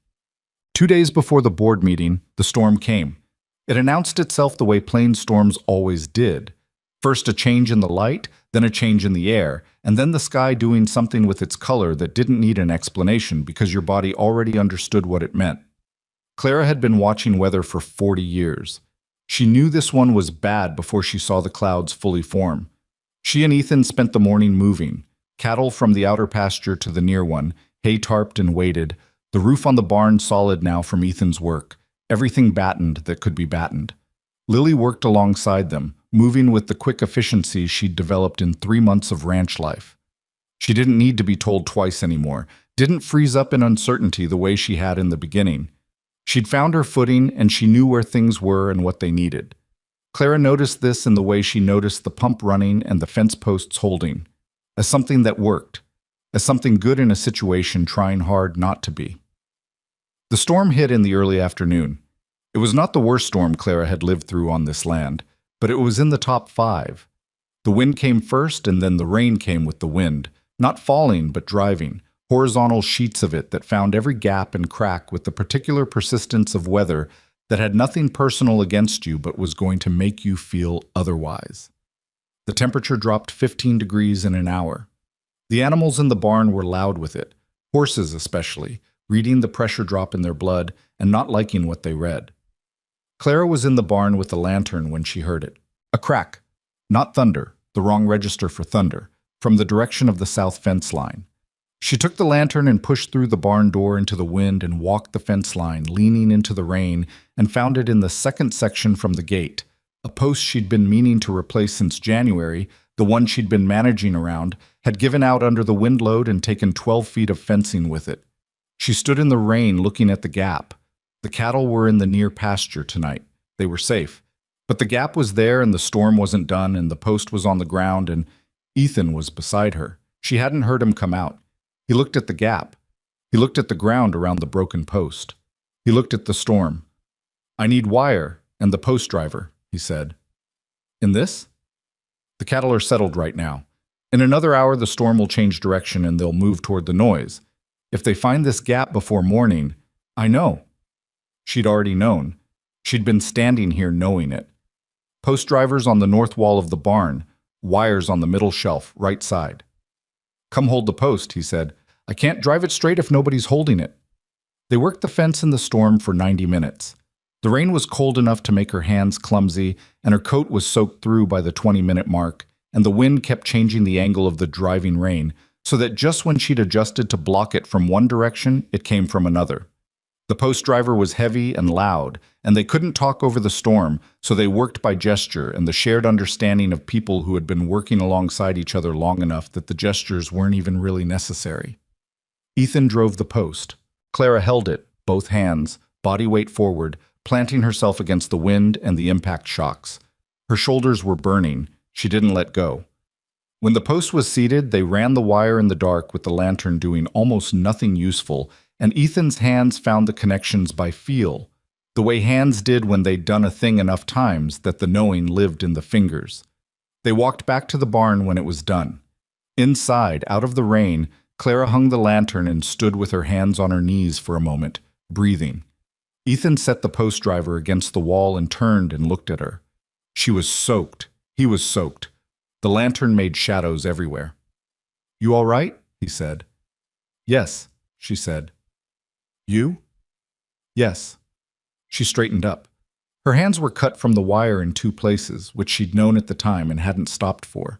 S1: 2 days before the board meeting, the storm came. It announced itself the way plain storms always did. First a change in the light, then a change in the air, and then the sky doing something with its color that didn't need an explanation because your body already understood what it meant. Clara had been watching weather for 40 years. She knew this one was bad before she saw the clouds fully form. She and Ethan spent the morning moving, cattle from the outer pasture to the near one, hay tarped and weighted, the roof on the barn solid now from Ethan's work, everything battened that could be battened. Lily worked alongside them, moving with the quick efficiency she'd developed in 3 months of ranch life. She didn't need to be told twice anymore, didn't freeze up in uncertainty the way she had in the beginning. She'd found her footing and she knew where things were and what they needed. Clara noticed this in the way she noticed the pump running and the fence posts holding, as something that worked, as something good in a situation trying hard not to be. The storm hit in the early afternoon. It was not the worst storm Clara had lived through on this land, but it was in the top 5. The wind came first, and then the rain came with the wind, not falling but driving, horizontal sheets of it that found every gap and crack with the particular persistence of weather that had nothing personal against you but was going to make you feel otherwise. The temperature dropped 15 degrees in an hour. The animals in the barn were loud with it, horses especially, reading the pressure drop in their blood and not liking what they read. Clara was in the barn with the lantern when she heard it. A crack, not thunder, the wrong register for thunder, from the direction of the south fence line. She took the lantern and pushed through the barn door into the wind and walked the fence line, leaning into the rain, and found it in the second section from the gate, a post she'd been meaning to replace since January. The one she'd been managing around had given out under the wind load and taken 12 feet of fencing with it. She stood in the rain looking at the gap. The cattle were in the near pasture tonight. They were safe. But the gap was there and the storm wasn't done and the post was on the ground and Ethan was beside her. She hadn't heard him come out. He looked at the gap. He looked at the ground around the broken post. He looked at the storm. I need wire and the post driver, he said. In this? The cattle are settled right now. In another hour the storm will change direction and they'll move toward the noise. If they find this gap before morning, I know. She'd already known. She'd been standing here knowing it. Post drivers on the north wall of the barn, wires on the middle shelf, right side. Come hold the post, he said. I can't drive it straight if nobody's holding it. They worked the fence in the storm for 90 minutes. The rain was cold enough to make her hands clumsy, and her coat was soaked through by the 20-minute mark, and the wind kept changing the angle of the driving rain, so that just when she'd adjusted to block it from one direction, it came from another. The post driver was heavy and loud, and they couldn't talk over the storm, so they worked by gesture and the shared understanding of people who had been working alongside each other long enough that the gestures weren't even really necessary. Ethan drove the post. Clara held it, both hands, body weight forward, planting herself against the wind and the impact shocks. Her shoulders were burning. She didn't let go. When the post was seated, they ran the wire in the dark with the lantern doing almost nothing useful, and Ethan's hands found the connections by feel, the way hands did when they'd done a thing enough times that the knowing lived in the fingers. They walked back to the barn when it was done. Inside, out of the rain, Clara hung the lantern and stood with her hands on her knees for a moment, breathing. Ethan set the post driver against the wall and turned and looked at her. She was soaked. He was soaked. The lantern made shadows everywhere. "You all right?" he said. "Yes," she said. "You?" "Yes." She straightened up. Her hands were cut from the wire in two places, which she'd known at the time and hadn't stopped for.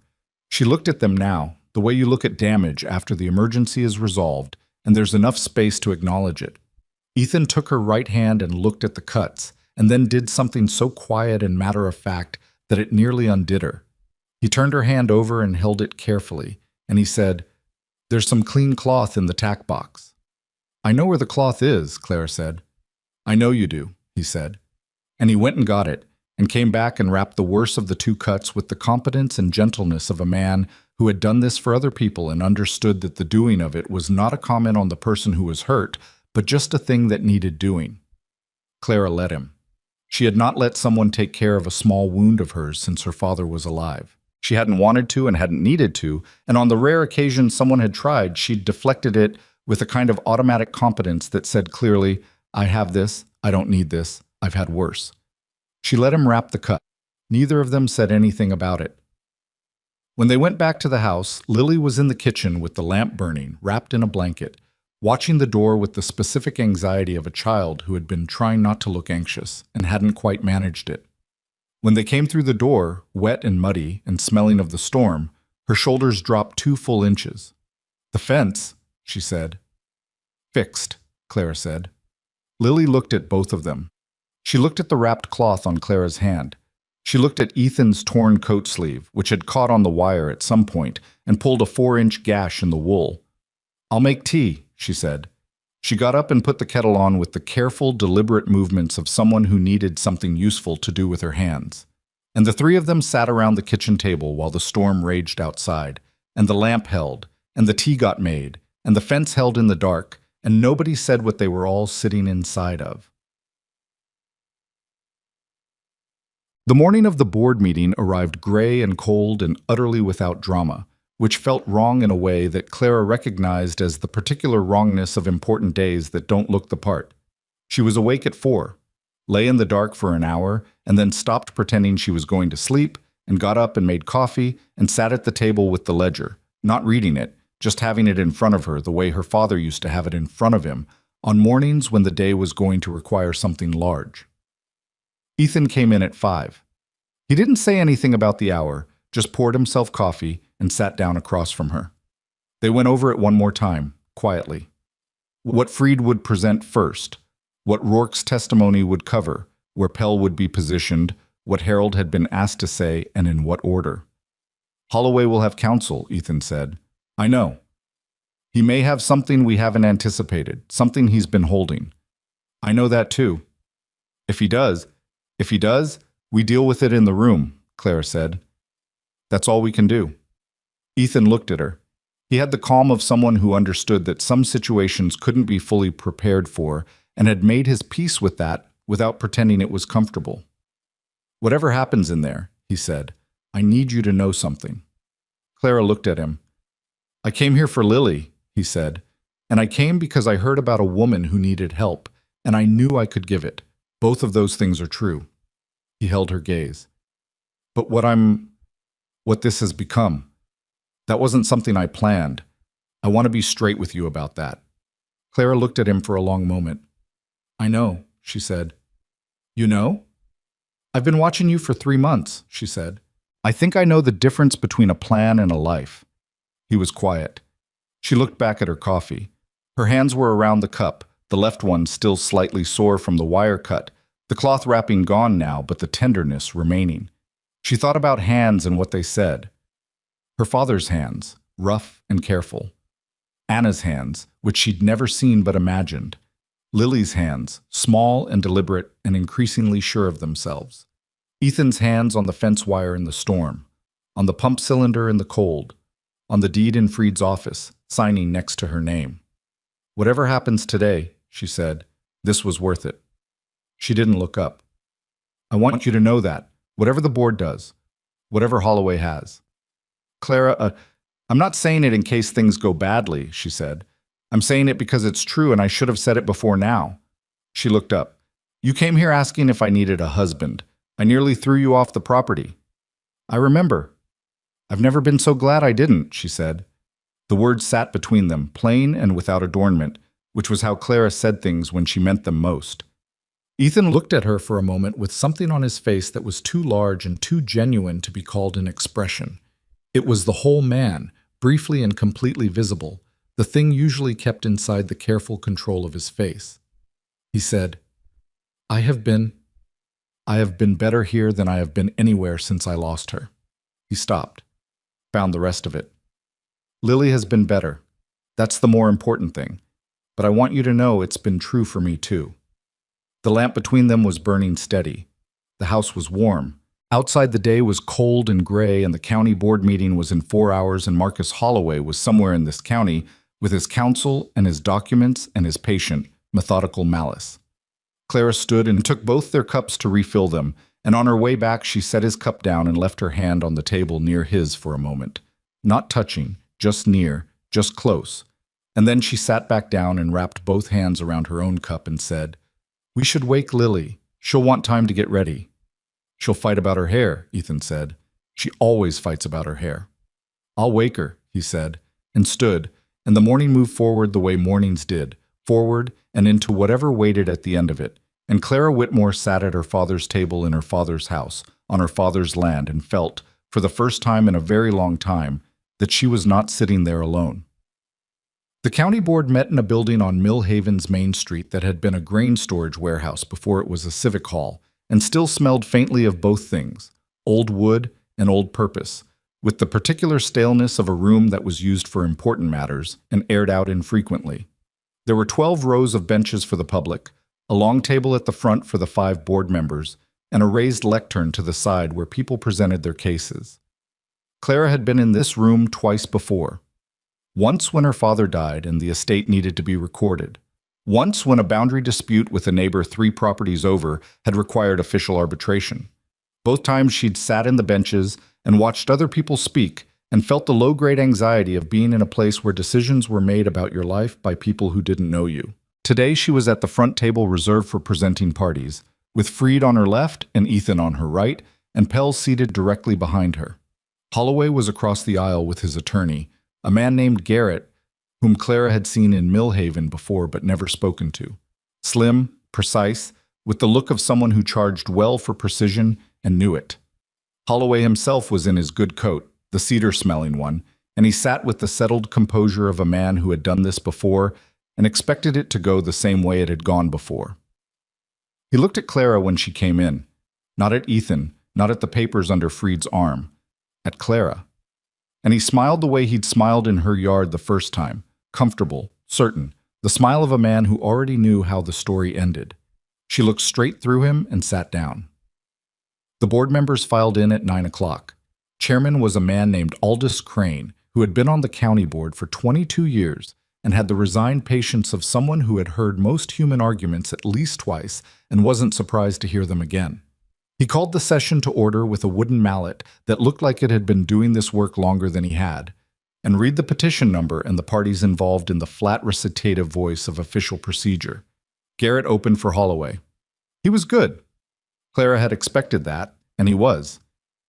S1: She looked at them now, the way you look at damage after the emergency is resolved, and there's enough space to acknowledge it. Ethan took her right hand and looked at the cuts, and then did something so quiet and matter-of-fact that it nearly undid her. He turned her hand over and held it carefully, and he said, "There's some clean cloth in the tack box." "I know where the cloth is," Clara said. "I know you do," he said. And he went and got it, and came back and wrapped the worst of the two cuts with the competence and gentleness of a man who had done this for other people and understood that the doing of it was not a comment on the person who was hurt, but just a thing that needed doing. Clara let him. She had not let someone take care of a small wound of hers since her father was alive. She hadn't wanted to and hadn't needed to, and on the rare occasion someone had tried, she'd deflected it with a kind of automatic competence that said clearly, "I have this, I don't need this, I've had worse." She let him wrap the cut. Neither of them said anything about it. When they went back to the house, Lily was in the kitchen with the lamp burning, wrapped in a blanket, watching the door with the specific anxiety of a child who had been trying not to look anxious and hadn't quite managed it. When they came through the door, wet and muddy and smelling of the storm, her shoulders dropped 2 full inches. "The fence," she said. "Fixed," Clara said. Lily looked at both of them. She looked at the wrapped cloth on Clara's hand. She looked at Ethan's torn coat sleeve, which had caught on the wire at some point and pulled a 4-inch gash in the wool. "I'll make tea," she said. She got up and put the kettle on with the careful, deliberate movements of someone who needed something useful to do with her hands. And the three of them sat around the kitchen table while the storm raged outside, and the lamp held, and the tea got made, and the fence held in the dark, and nobody said what they were all sitting inside of. The morning of the board meeting arrived gray and cold and utterly without drama, which felt wrong in a way that Clara recognized as the particular wrongness of important days that don't look the part. She was awake at 4, lay in the dark for an hour, and then stopped pretending she was going to sleep, and got up and made coffee, and sat at the table with the ledger, not reading it, just having it in front of her the way her father used to have it in front of him, on mornings when the day was going to require something large. Ethan came in at 5. He didn't say anything about the hour, just poured himself coffee and sat down across from her. They went over it one more time, quietly. What Freed would present first, what Rourke's testimony would cover, where Pell would be positioned, what Harold had been asked to say, and in what order. "Holloway will have counsel," Ethan said. "I know. He may have something we haven't anticipated, something he's been holding. I know that too. If he does, we deal with it in the room," Clara said. "That's all we can do." Ethan looked at her. He had the calm of someone who understood that some situations couldn't be fully prepared for and had made his peace with that without pretending it was comfortable. "Whatever happens in there," he said, "I need you to know something." Clara looked at him. "I came here for Lily," he said, "and I came because I heard about a woman who needed help, and I knew I could give it. Both of those things are true." He held her gaze. "But what this has become, that wasn't something I planned. I want to be straight with you about that." Clara looked at him for a long moment. "I know," she said. "You know?" "I've been watching you for 3 months," she said. "I think I know the difference between a plan and a life." He was quiet. She looked back at her coffee. Her hands were around the cup, the left one still slightly sore from the wire cut, the cloth wrapping gone now, but the tenderness remaining. She thought about hands and what they said. Her father's hands, rough and careful. Anna's hands, which she'd never seen but imagined. Lily's hands, small and deliberate and increasingly sure of themselves. Ethan's hands on the fence wire in the storm, on the pump cylinder in the cold, on the deed in Freed's office, signing next to her name. Whatever happens today, she said, this was worth it. She didn't look up. I want you to know that, whatever the board does, whatever Holloway has. Clara, I'm not saying it in case things go badly, she said. I'm saying it because it's true and I should have said it before now. She looked up. You came here asking if I needed a husband. I nearly threw you off the property. I remember. I've never been so glad I didn't, she said. The words sat between them, plain and without adornment, which was how Clara said things when she meant them most. Ethan looked at her for a moment with something on his face that was too large and too genuine to be called an expression. It was the whole man, briefly and completely visible, the thing usually kept inside the careful control of his face. He said, I have been better here than I have been anywhere since I lost her. He stopped, found the rest of it. Lily has been better. That's the more important thing. But I want you to know it's been true for me too. The lamp between them was burning steady. The house was warm. Outside the day was cold and gray, and the county board meeting was in 4 hours, and Marcus Holloway was somewhere in this county with his counsel and his documents and his patient, methodical malice. Clara stood and took both their cups to refill them, and on her way back she set his cup down and left her hand on the table near his for a moment. Not touching, just near, just close. And then she sat back down and wrapped both hands around her own cup and said, We should wake Lily. She'll want time to get ready. She'll fight about her hair, Ethan said. She always fights about her hair. I'll wake her, he said, and stood, and the morning moved forward the way mornings did, forward and into whatever waited at the end of it, and Clara Whitmore sat at her father's table in her father's house, on her father's land, and felt, for the first time in a very long time, that she was not sitting there alone. The county board met in a building on Mill Haven's Main Street that had been a grain storage warehouse before it was a civic hall, and still smelled faintly of both things, old wood and old purpose, with the particular staleness of a room that was used for important matters and aired out infrequently. There were 12 rows of benches for the public, a long table at the front for the 5 board members, and a raised lectern to the side where people presented their cases. Clara had been in this room twice before. Once when her father died and the estate needed to be recorded. Once when a boundary dispute with a neighbor 3 properties over had required official arbitration. Both times she'd sat in the benches and watched other people speak and felt the low-grade anxiety of being in a place where decisions were made about your life by people who didn't know you. Today she was at the front table reserved for presenting parties, with Freed on her left and Ethan on her right, and Pell seated directly behind her. Holloway was across the aisle with his attorney, a man named Garrett, whom Clara had seen in Mill Haven before but never spoken to. Slim, precise, with the look of someone who charged well for precision and knew it. Holloway himself was in his good coat, the cedar-smelling one, and he sat with the settled composure of a man who had done this before and expected it to go the same way it had gone before. He looked at Clara when she came in, not at Ethan, not at the papers under Freed's arm, at Clara. And he smiled the way he'd smiled in her yard the first time, comfortable, certain, the smile of a man who already knew how the story ended. She looked straight through him and sat down. The board members filed in at 9 o'clock. Chairman was a man named Aldous Crane, who had been on the county board for 22 years and had the resigned patience of someone who had heard most human arguments at least twice and wasn't surprised to hear them again. He called the session to order with a wooden mallet that looked like it had been doing this work longer than he had, and read the petition number and the parties involved in the flat recitative voice of official procedure. Garrett opened for Holloway. He was good. Clara had expected that, and he was.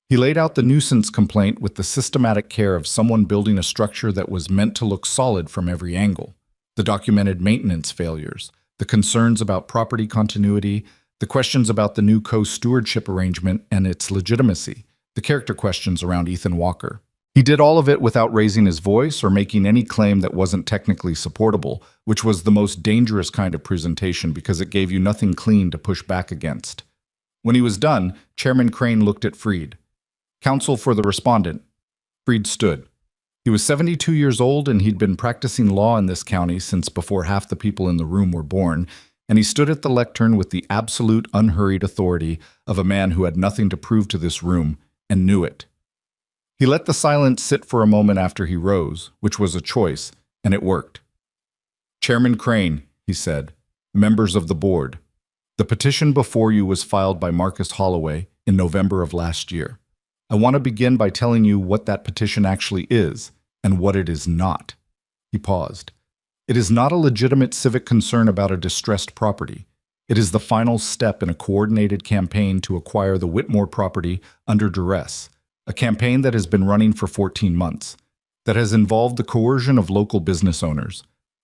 S1: He laid out the nuisance complaint with the systematic care of someone building a structure that was meant to look solid from every angle. The documented maintenance failures, the concerns about property continuity, the questions about the new co-stewardship arrangement and its legitimacy, the character questions around Ethan Walker. He did all of it without raising his voice or making any claim that wasn't technically supportable, which was the most dangerous kind of presentation because it gave you nothing clean to push back against. When he was done, Chairman Crane looked at Freed. "Counsel for the respondent." Freed stood. He was 72 years old and he'd been practicing law in this county since before half the people in the room were born, and he stood at the lectern with the absolute, unhurried authority of a man who had nothing to prove to this room and knew it. He let the silence sit for a moment after he rose, which was a choice, and it worked. "Chairman Crane," he said, "members of the board, the petition before you was filed by Marcus Holloway in November of last year. I want to begin by telling you what that petition actually is and what it is not." He paused. "It is not a legitimate civic concern about a distressed property. It is the final step in a coordinated campaign to acquire the Whitmore property under duress, a campaign that has been running for 14 months, that has involved the coercion of local business owners,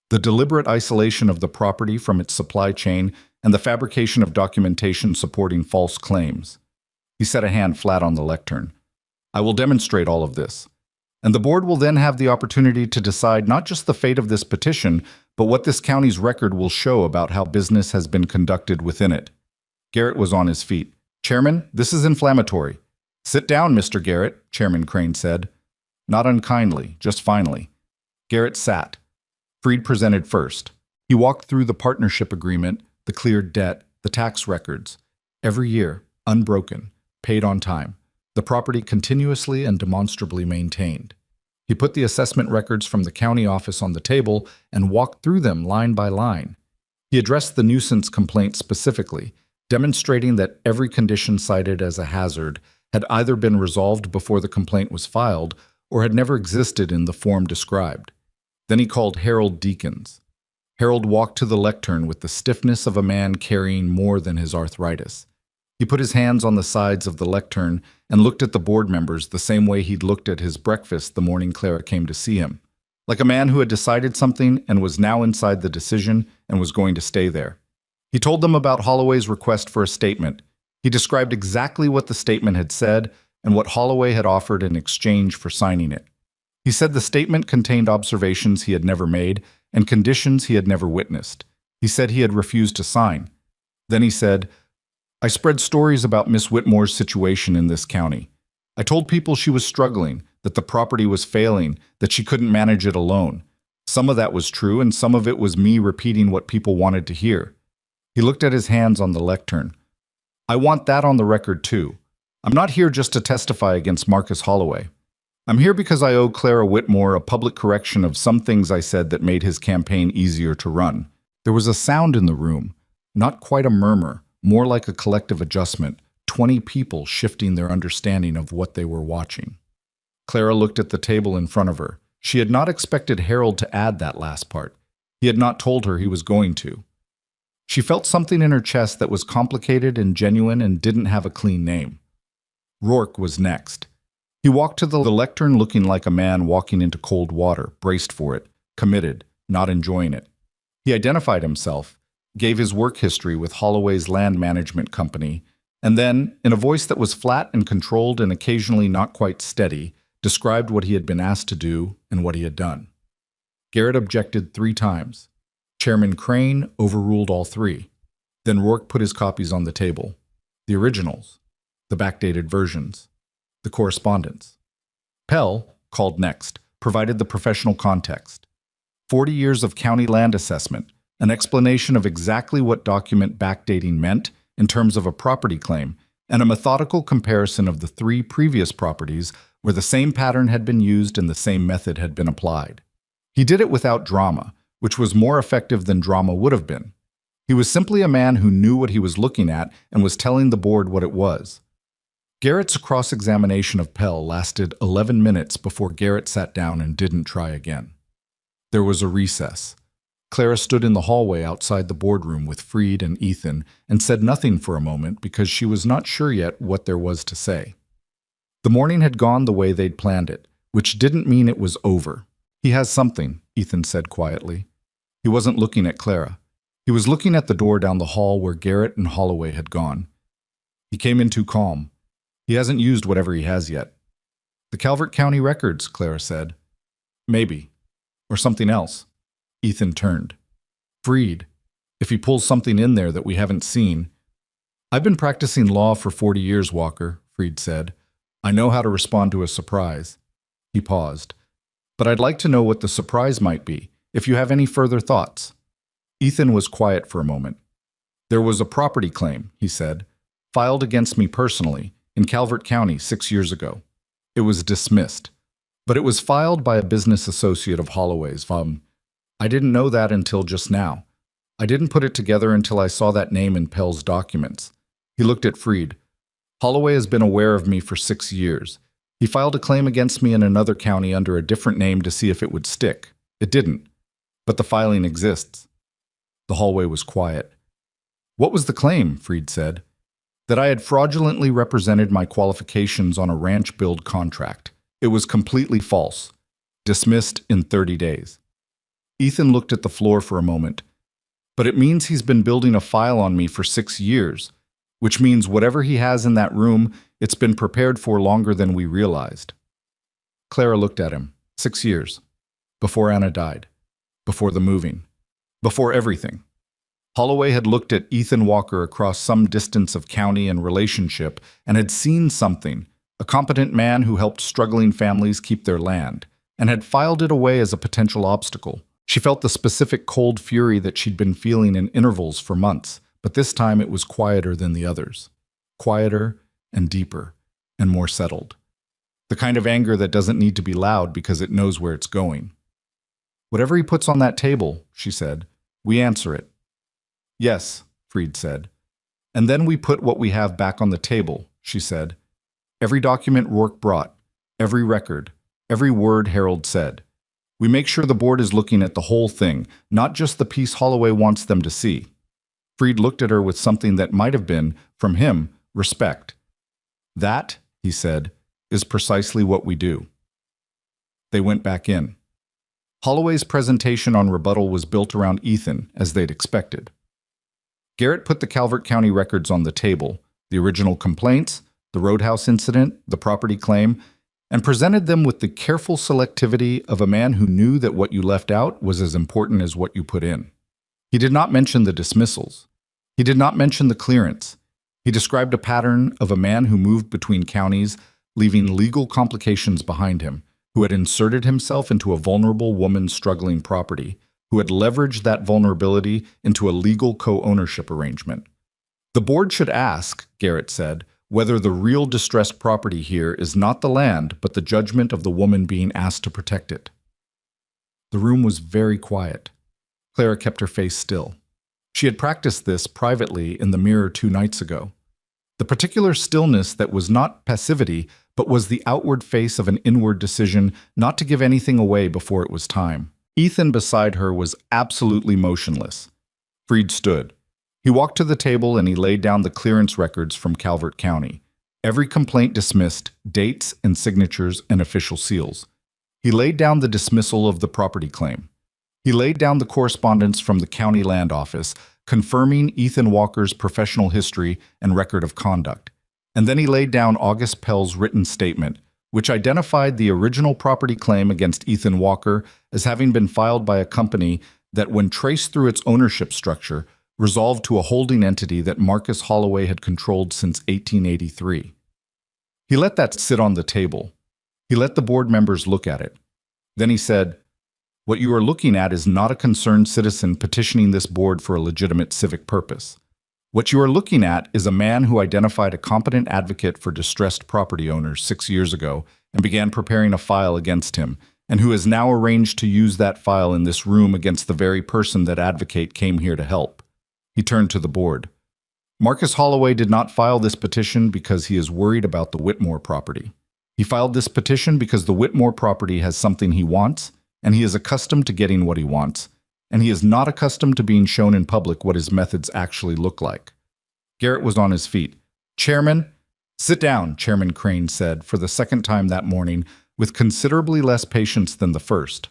S1: the deliberate isolation of the property from its supply chain, and the fabrication of documentation supporting false claims." He set a hand flat on the lectern. "I will demonstrate all of this, and the board will then have the opportunity to decide not just the fate of this petition, but what this county's record will show about how business has been conducted within it." Garrett was on his feet. "Chairman, this is inflammatory." "Sit down, Mr. Garrett," Chairman Crane said. Not unkindly, just finally. Garrett sat. Freed presented first. He walked through the partnership agreement, the cleared debt, the tax records. Every year, unbroken, paid on time. The property continuously and demonstrably maintained. He put the assessment records from the county office on the table and walked through them line by line. He addressed the nuisance complaint specifically, demonstrating that every condition cited as a hazard had either been resolved before the complaint was filed or had never existed in the form described. Then he called Harold Deakins. Harold walked to the lectern with the stiffness of a man carrying more than his arthritis. He put his hands on the sides of the lectern and looked at the board members the same way he'd looked at his breakfast the morning Clara came to see him, like a man who had decided something and was now inside the decision and was going to stay there. He told them about Holloway's request for a statement. He described exactly what the statement had said and what Holloway had offered in exchange for signing it. He said the statement contained observations he had never made and conditions he had never witnessed. He said he had refused to sign. Then he said, "I spread stories about Miss Whitmore's situation in this county. I told people she was struggling, that the property was failing, that she couldn't manage it alone. Some of that was true, and some of it was me repeating what people wanted to hear." He looked at his hands on the lectern. "I want that on the record too. I'm not here just to testify against Marcus Holloway. I'm here because I owe Clara Whitmore a public correction of some things I said that made his campaign easier to run." There was a sound in the room, not quite a murmur, more like a collective adjustment, 20 people shifting their understanding of what they were watching. Clara looked at the table in front of her. She had not expected Harold to add that last part. He had not told her he was going to. She felt something in her chest that was complicated and genuine and didn't have a clean name. Rourke was next. He walked to the lectern looking like a man walking into cold water, braced for it, committed, not enjoying it. He identified himself, gave his work history with Holloway's land management company, and then, in a voice that was flat and controlled and occasionally not quite steady, described what he had been asked to do and what he had done. Garrett objected 3 times. Chairman Crane overruled all 3. Then Rourke put his copies on the table. The originals, the backdated versions, the correspondence. Pell, called next, provided the professional context. 40 years of county land assessment, an explanation of exactly what document backdating meant in terms of a property claim, and a methodical comparison of the 3 previous properties where the same pattern had been used and the same method had been applied. He did it without drama, which was more effective than drama would have been. He was simply a man who knew what he was looking at and was telling the board what it was. Garrett's cross-examination of Pell lasted 11 minutes before Garrett sat down and didn't try again. There was a recess. Clara stood in the hallway outside the boardroom with Freed and Ethan and said nothing for a moment because she was not sure yet what there was to say. The morning had gone the way they'd planned it, which didn't mean it was over. "He has something," Ethan said quietly. He wasn't looking at Clara. He was looking at the door down the hall where Garrett and Holloway had gone. He came in too calm. He hasn't used whatever he has yet.
S2: The Calvert County records, Clara said. Maybe. Or something else. Ethan turned. Freed. If he pulls something in there that we haven't seen. I've been practicing law for 40 years, Walker, Freed said. I know how to respond to a surprise. He paused. But I'd like to know what the surprise might be, if you have any further thoughts. Ethan was quiet for a moment. There was a property claim, he said, filed against me personally in Calvert County 6 years ago. It was dismissed, but it was filed by a business associate of Holloway's. I didn't know that until just now. I didn't put it together until I saw that name in Pell's documents. He looked at Freed. Holloway has been aware of me for 6 years. He filed a claim against me in another county under a different name to see if it would stick. It didn't, but the filing exists. The hallway was quiet. What was the claim? Freed said. That I had fraudulently represented my qualifications on a ranch build contract. It was completely false. Dismissed in 30 days. Ethan looked at the floor for a moment. But it means he's been building a file on me for 6 years, which means whatever he has in that room, it's been prepared for longer than we realized. Clara looked at him. 6 years. Before Anna died. Before the moving. Before everything. Holloway had looked at Ethan Walker across some distance of county and relationship and had seen something, a competent man who helped struggling families keep their land, and had filed it away as a potential obstacle. She felt the specific cold fury that she'd been feeling in intervals for months, but this time it was quieter than the others. Quieter and deeper and more settled. The kind of anger that doesn't need to be loud because it knows where it's going. Whatever he puts on that table, she said, we answer it. Yes, Freed said. And then we put what we have back on the table, she said. Every document Rourke brought, every record, every word Harold said. We make sure the board is looking at the whole thing, not just the piece Holloway wants them to see. Freed looked at her with something that might have been, from him, respect. That, he said, is precisely what we do. They went back in. Holloway's presentation on rebuttal was built around Ethan, as they'd expected. Garrett put the Calvert County records on the table, the original complaints, the roadhouse incident, the property claim, and presented them with the careful selectivity of a man who knew that what you left out was as important as what you put in. He did not mention the dismissals. He did not mention the clearance. He described a pattern of a man who moved between counties, leaving legal complications behind him, who had inserted himself into a vulnerable woman's struggling property, who had leveraged that vulnerability into a legal co-ownership arrangement. The board should ask, Garrett said, whether the real distressed property here is not the land, but the judgment of the woman being asked to protect it. The room was very quiet. Clara kept her face still. She had practiced this privately in the mirror 2 nights ago. The particular stillness that was not passivity, but was the outward face of an inward decision not to give anything away before it was time. Ethan beside her was absolutely motionless. Freed stood. He walked to the table and he laid down the clearance records from Calvert County. Every complaint dismissed, dates and signatures and official seals. He laid down the dismissal of the property claim. He laid down the correspondence from the county land office, confirming Ethan Walker's professional history and record of conduct. And then he laid down August Pell's written statement, which identified the original property claim against Ethan Walker as having been filed by a company that, when traced through its ownership structure, resolved to a holding entity that Marcus Holloway had controlled since 1883. He let that sit on the table. He let the board members look at it. Then he said, "What you are looking at is not a concerned citizen petitioning this board for a legitimate civic purpose. What you are looking at is a man who identified a competent advocate for distressed property owners 6 years ago and began preparing a file against him, and who has now arranged to use that file in this room against the very person that advocate came here to help." He turned to the board. Marcus Holloway did not file this petition because he is worried about the Whitmore property. He filed this petition because the Whitmore property has something he wants, and he is accustomed to getting what he wants, and he is not accustomed to being shown in public what his methods actually look like. Garrett was on his feet. "Chairman?" "Sit down," Chairman Crane said for the second time that morning, with considerably less patience than the first.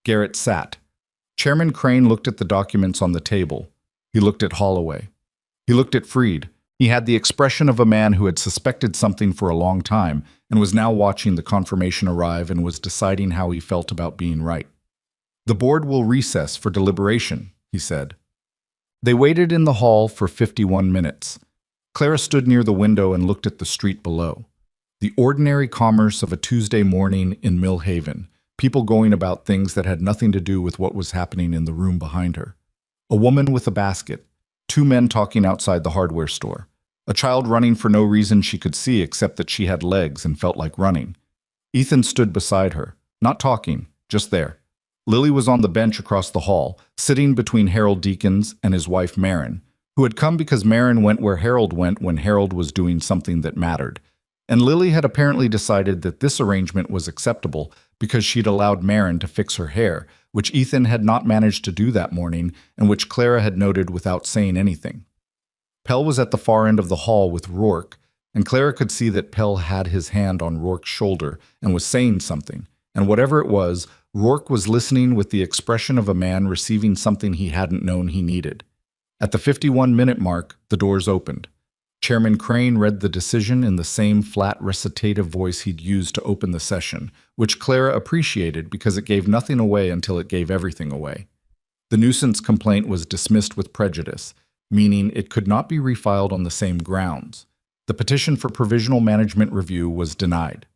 S2: Garrett sat. Chairman Crane looked at the documents on the table. He looked at Holloway. He looked at Freed,
S1: He had the expression of a man who had suspected something for a long time and was now watching the confirmation arrive and was deciding how he felt about being right. "The board will recess for deliberation," he said. They waited in the hall for 51 minutes. Clara stood near the window and looked at the street below. The ordinary commerce of a Tuesday morning in Mill Haven, people going about things that had nothing to do with what was happening in the room behind her. A woman with a basket, two men talking outside the hardware store, a child running for no reason she could see except that she had legs and felt like running. Ethan stood beside her, not talking, just there. Lily was on the bench across the hall, sitting between Harold Deakins and his wife Marin, who had come because Marin went where Harold went when Harold was doing something that mattered. And Lily had apparently decided that this arrangement was acceptable because she'd allowed Marin to fix her hair, which Ethan had not managed to do that morning and which Clara had noted without saying anything. Pell was at the far end of the hall with Rourke, and Clara could see that Pell had his hand on Rourke's shoulder and was saying something, and whatever it was, Rourke was listening with the expression of a man receiving something he hadn't known he needed. At the 51-minute mark, the doors opened. Chairman Crane read the decision in the same flat recitative voice he'd used to open the session, which Clara appreciated because it gave nothing away until it gave everything away. The nuisance complaint was dismissed with prejudice, meaning it could not be refiled on the same grounds. The petition for provisional management review was denied.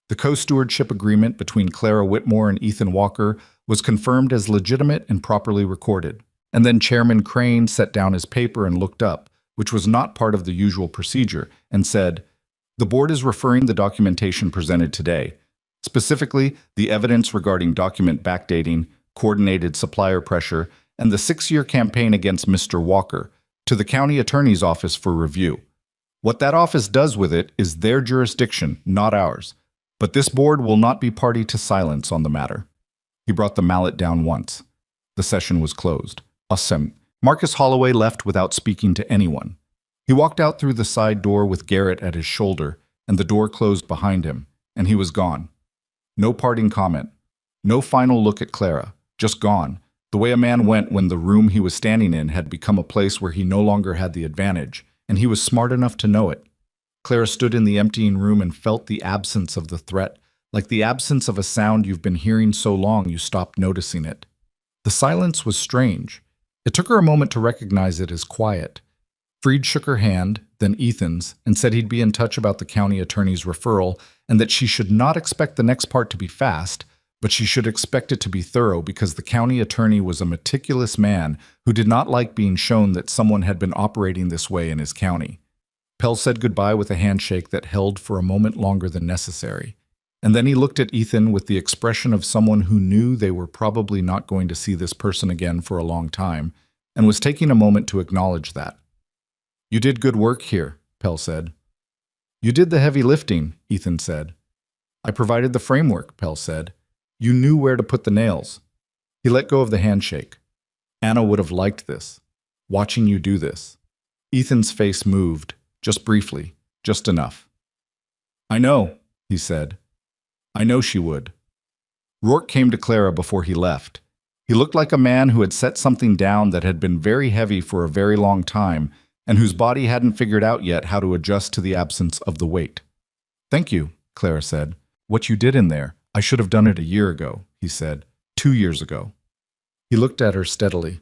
S1: The co-stewardship agreement between Clara Whitmore and Ethan Walker was confirmed as legitimate and properly recorded. And then Chairman Crane set down his paper and looked up, which was not part of the usual procedure, and said, "The board is referring the documentation presented today, specifically the evidence regarding document backdating, coordinated supplier pressure, and the 6-year campaign against Mr. Walker, to the county attorney's office for review. What that office does with it is their jurisdiction, not ours. But this board will not be party to silence on the matter." He brought the mallet down once. The session was closed. Awesome. Marcus Holloway left without speaking to anyone. He walked out through the side door with Garrett at his shoulder, and the door closed behind him, and he was gone. No parting comment. No final look at Clara. Just gone, the way a man went when the room he was standing in had become a place where he no longer had the advantage, and he was smart enough to know it. Clara stood in the emptying room and felt the absence of the threat, like the absence of a sound you've been hearing so long you stopped noticing it. The silence was strange. It took her a moment to recognize it as quiet. Freed shook her hand, then Ethan's, and said he'd be in touch about the county attorney's referral and that she should not expect the next part to be fast, but she should expect it to be thorough because the county attorney was a meticulous man who did not like being shown that someone had been operating this way in his county. Pell said goodbye with a handshake that held for a moment longer than necessary. And then he looked at Ethan with the expression of someone who knew they were probably not going to see this person again for a long time, and was taking a moment to acknowledge that. "You did good work here," Pell said. "You did the heavy lifting," Ethan said. "I provided the framework," Pell said. "You knew where to put the nails." He let go of the handshake. "Anna would have liked this, watching you do this." Ethan's face moved, just briefly, just enough. "I know," he said. "I know she would." Rourke came to Clara before he left. He looked like a man who had set something down that had been very heavy for a very long time and whose body hadn't figured out yet how to adjust to the absence of the weight. "Thank you," Clara said. "What you did in there, I should have done it a year ago," he said. 2 years ago. He looked at her steadily.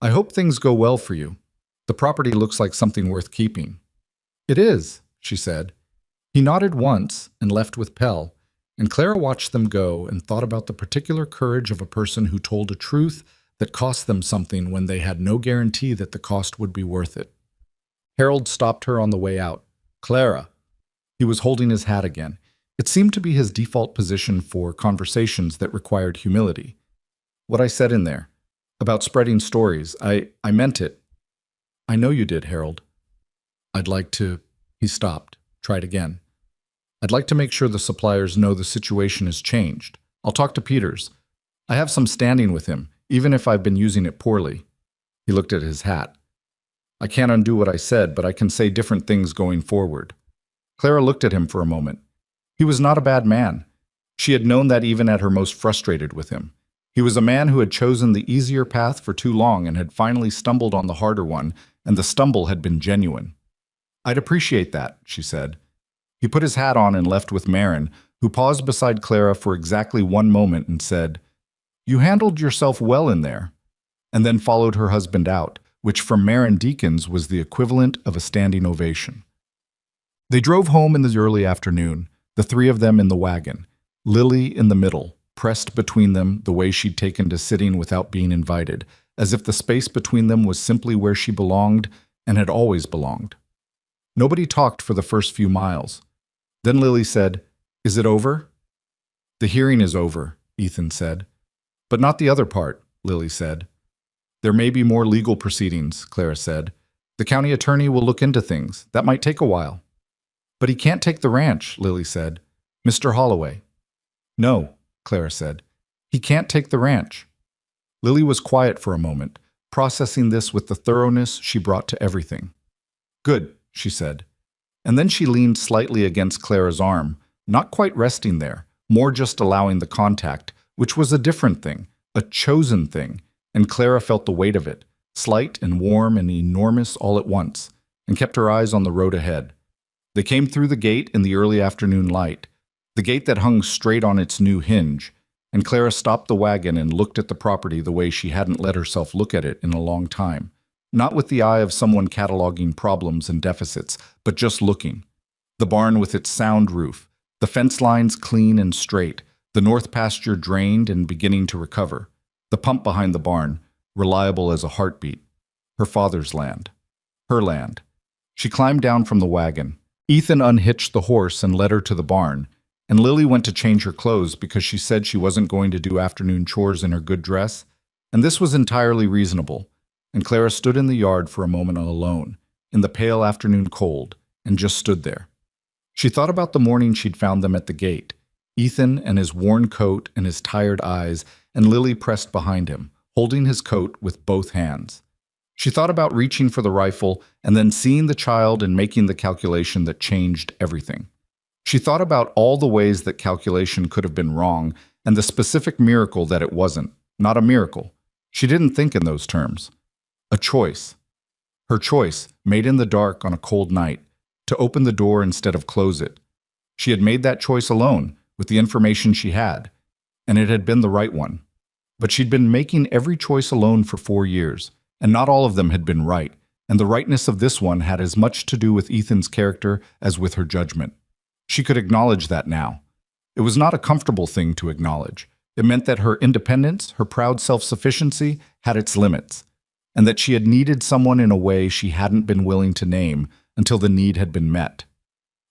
S1: "I hope things go well for you. The property looks like something worth keeping." "It is," she said. He nodded once and left with Pell, and Clara watched them go and thought about the particular courage of a person who told a truth that cost them something when they had no guarantee that the cost would be worth it. Harold stopped her on the way out. "Clara." He was holding his hat again. It seemed to be his default position for conversations that required humility. "What I said in there, about spreading stories, I meant it." "I know you did, Harold." "I'd like to—" He stopped, tried again. "I'd like to make sure the suppliers know the situation has changed. I'll talk to Peters. I have some standing with him, even if I've been using it poorly." He looked at his hat. "I can't undo what I said, but I can say different things going forward." Clara looked at him for a moment. He was not a bad man. She had known that even at her most frustrated with him. He was a man who had chosen the easier path for too long and had finally stumbled on the harder one, and the stumble had been genuine. I'd appreciate that, she said. He put his hat on and left with Marin, who paused beside Clara for exactly one moment and said, "You handled yourself well in there," and then followed her husband out, which from Marin Deakins was the equivalent of a standing ovation. They drove home in the early afternoon, the three of them in the wagon, Lily in the middle, pressed between them the way she'd taken to sitting without being invited, as if the space between them was simply where she belonged and had always belonged. Nobody talked for the first few miles. Then Lily said, "Is it over?" "The hearing is over," Ethan said. "But not the other part," Lily said. "There may be more legal proceedings," Clara said. "The county attorney will look into things. That might take a while." "But he can't take the ranch," Lily said. "Mr. Holloway." "No," Clara said. "He can't take the ranch." Lily was quiet for a moment, processing this with the thoroughness she brought to everything. "Good," she said. And then she leaned slightly against Clara's arm, not quite resting there, more just allowing the contact, which was a different thing, a chosen thing, and Clara felt the weight of it, slight and warm and enormous all at once, and kept her eyes on the road ahead. They came through the gate in the early afternoon light, the gate that hung straight on its new hinge, and Clara stopped the wagon and looked at the property the way she hadn't let herself look at it in a long time. Not with the eye of someone cataloging problems and deficits, but just looking. The barn with its sound roof, the fence lines clean and straight, the north pasture drained and beginning to recover, the pump behind the barn, reliable as a heartbeat. Her father's land. Her land. She climbed down from the wagon. Ethan unhitched the horse and led her to the barn, and Lily went to change her clothes because she said she wasn't going to do afternoon chores in her good dress, and this was entirely reasonable. And Clara stood in the yard for a moment alone, in the pale afternoon cold, and just stood there. She thought about the morning she'd found them at the gate, Ethan and his worn coat and his tired eyes, and Lily pressed behind him, holding his coat with both hands. She thought about reaching for the rifle and then seeing the child and making the calculation that changed everything. She thought about all the ways that calculation could have been wrong and the specific miracle that it wasn't, not a miracle. She didn't think in those terms. A choice. Her choice, made in the dark on a cold night, to open the door instead of close it. She had made that choice alone, with the information she had, and it had been the right one. But she'd been making every choice alone for 4 years, and not all of them had been right, and the rightness of this one had as much to do with Ethan's character as with her judgment. She could acknowledge that now. It was not a comfortable thing to acknowledge. It meant that her independence, her proud self-sufficiency, had its limits, and that she had needed someone in a way she hadn't been willing to name until the need had been met.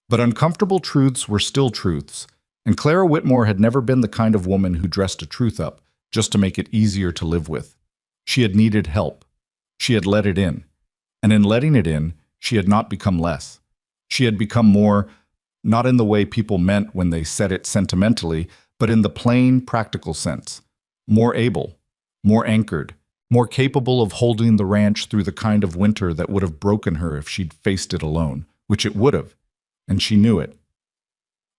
S1: But uncomfortable truths were still truths, and Clara Whitmore had never been the kind of woman who dressed a truth up just to make it easier to live with. She had needed help. She had let it in. And in letting it in, she had not become less. She had become more, not in the way people meant when they said it sentimentally, but in the plain, practical sense. More able, more anchored, more capable of holding the ranch through the kind of winter that would have broken her if she'd faced it alone, which it would have, and she knew it.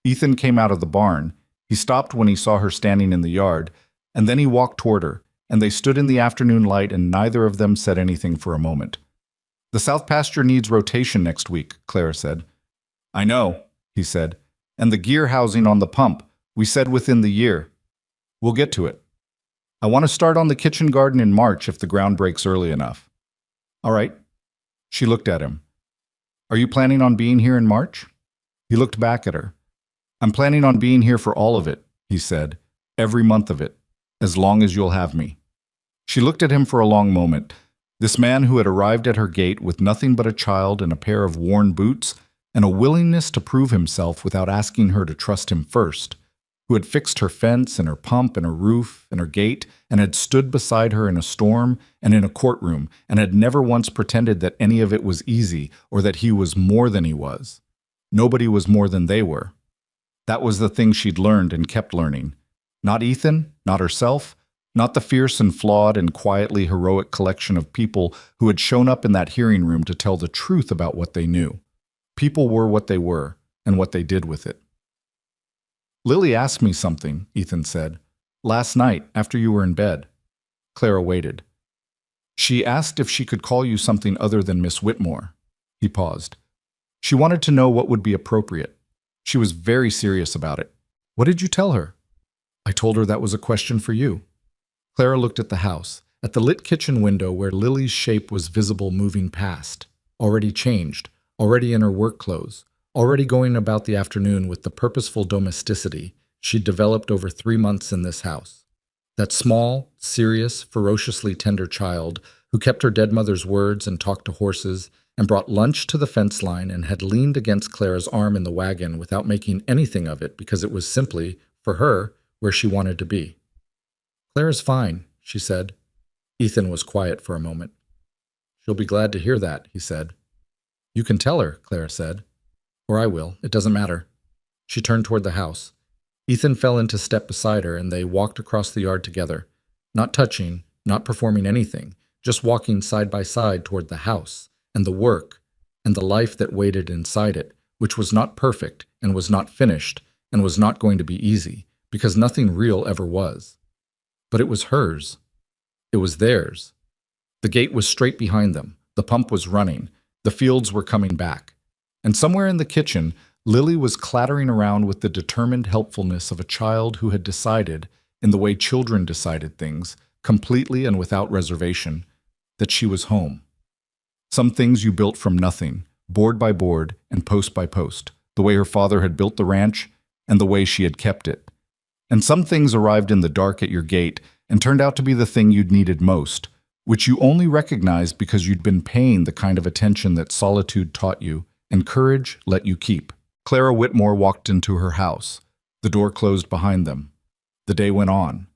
S1: Ethan came out of the barn. He stopped when he saw her standing in the yard, and then he walked toward her, and they stood in the afternoon light and neither of them said anything for a moment. "The south pasture needs rotation next week," Clara said. "I know," he said. "And the gear housing on the pump. We said within the year. We'll get to it. I want to start on the kitchen garden in March if the ground breaks early enough." "All right." She looked at him. "Are you planning on being here in March?" He looked back at her. "I'm planning on being here for all of it," he said. "Every month of it, as long as you'll have me." She looked at him for a long moment. This man who had arrived at her gate with nothing but a child and a pair of worn boots and a willingness to prove himself without asking her to trust him first, who had fixed her fence and her pump and her roof and her gate and had stood beside her in a storm and in a courtroom and had never once pretended that any of it was easy or that he was more than he was. Nobody was more than they were. That was the thing she'd learned and kept learning. Not Ethan, not herself, not the fierce and flawed and quietly heroic collection of people who had shown up in that hearing room to tell the truth about what they knew. People were what they were and what they did with it. "Lily asked me something," Ethan said. "Last night, after you were in bed." Clara waited. "She asked if she could call you something other than Miss Whitmore." He paused. She wanted to know what would be appropriate. She was very serious about it.
S2: What did you tell her? I told her that was a question for you. Clara looked at the house, at the lit kitchen window where Lily's shape was visible moving past, already changed, already in her work clothes, already going about the afternoon with the purposeful domesticity she'd developed over 3 months in this house. That small, serious, ferociously tender child who kept her dead mother's words and talked to horses and brought lunch to the fence line and had leaned against Clara's arm in the wagon without making anything of it because it was simply, for her, where she wanted to be. Clara's fine, she said. Ethan was quiet for a moment. She'll be glad to hear that, he said. You can tell her, Clara said. Or I will, it doesn't matter. She turned toward the house. Ethan fell into step beside her and they walked across the yard together, not touching, not performing anything, just walking side by side toward the house and the work and the life that waited inside it, which was not perfect and was not finished and was not going to be easy, because nothing real ever was. But it was hers. It was theirs. The gate was straight behind them. The pump was running. The fields were coming back. And somewhere in the kitchen, Lily was clattering around with the determined helpfulness of a child who had decided, in the way children decided things, completely and without reservation, that she was home. Some things you built from nothing, board by board and post by post, the way her father had built the ranch and the way she had kept it. And some things arrived in the dark at your gate and turned out to be the thing you'd needed most, which you only recognized because you'd been paying the kind of attention that solitude taught you and courage let you keep. Clara Whitmore walked into her house. The door closed behind them. The day went on.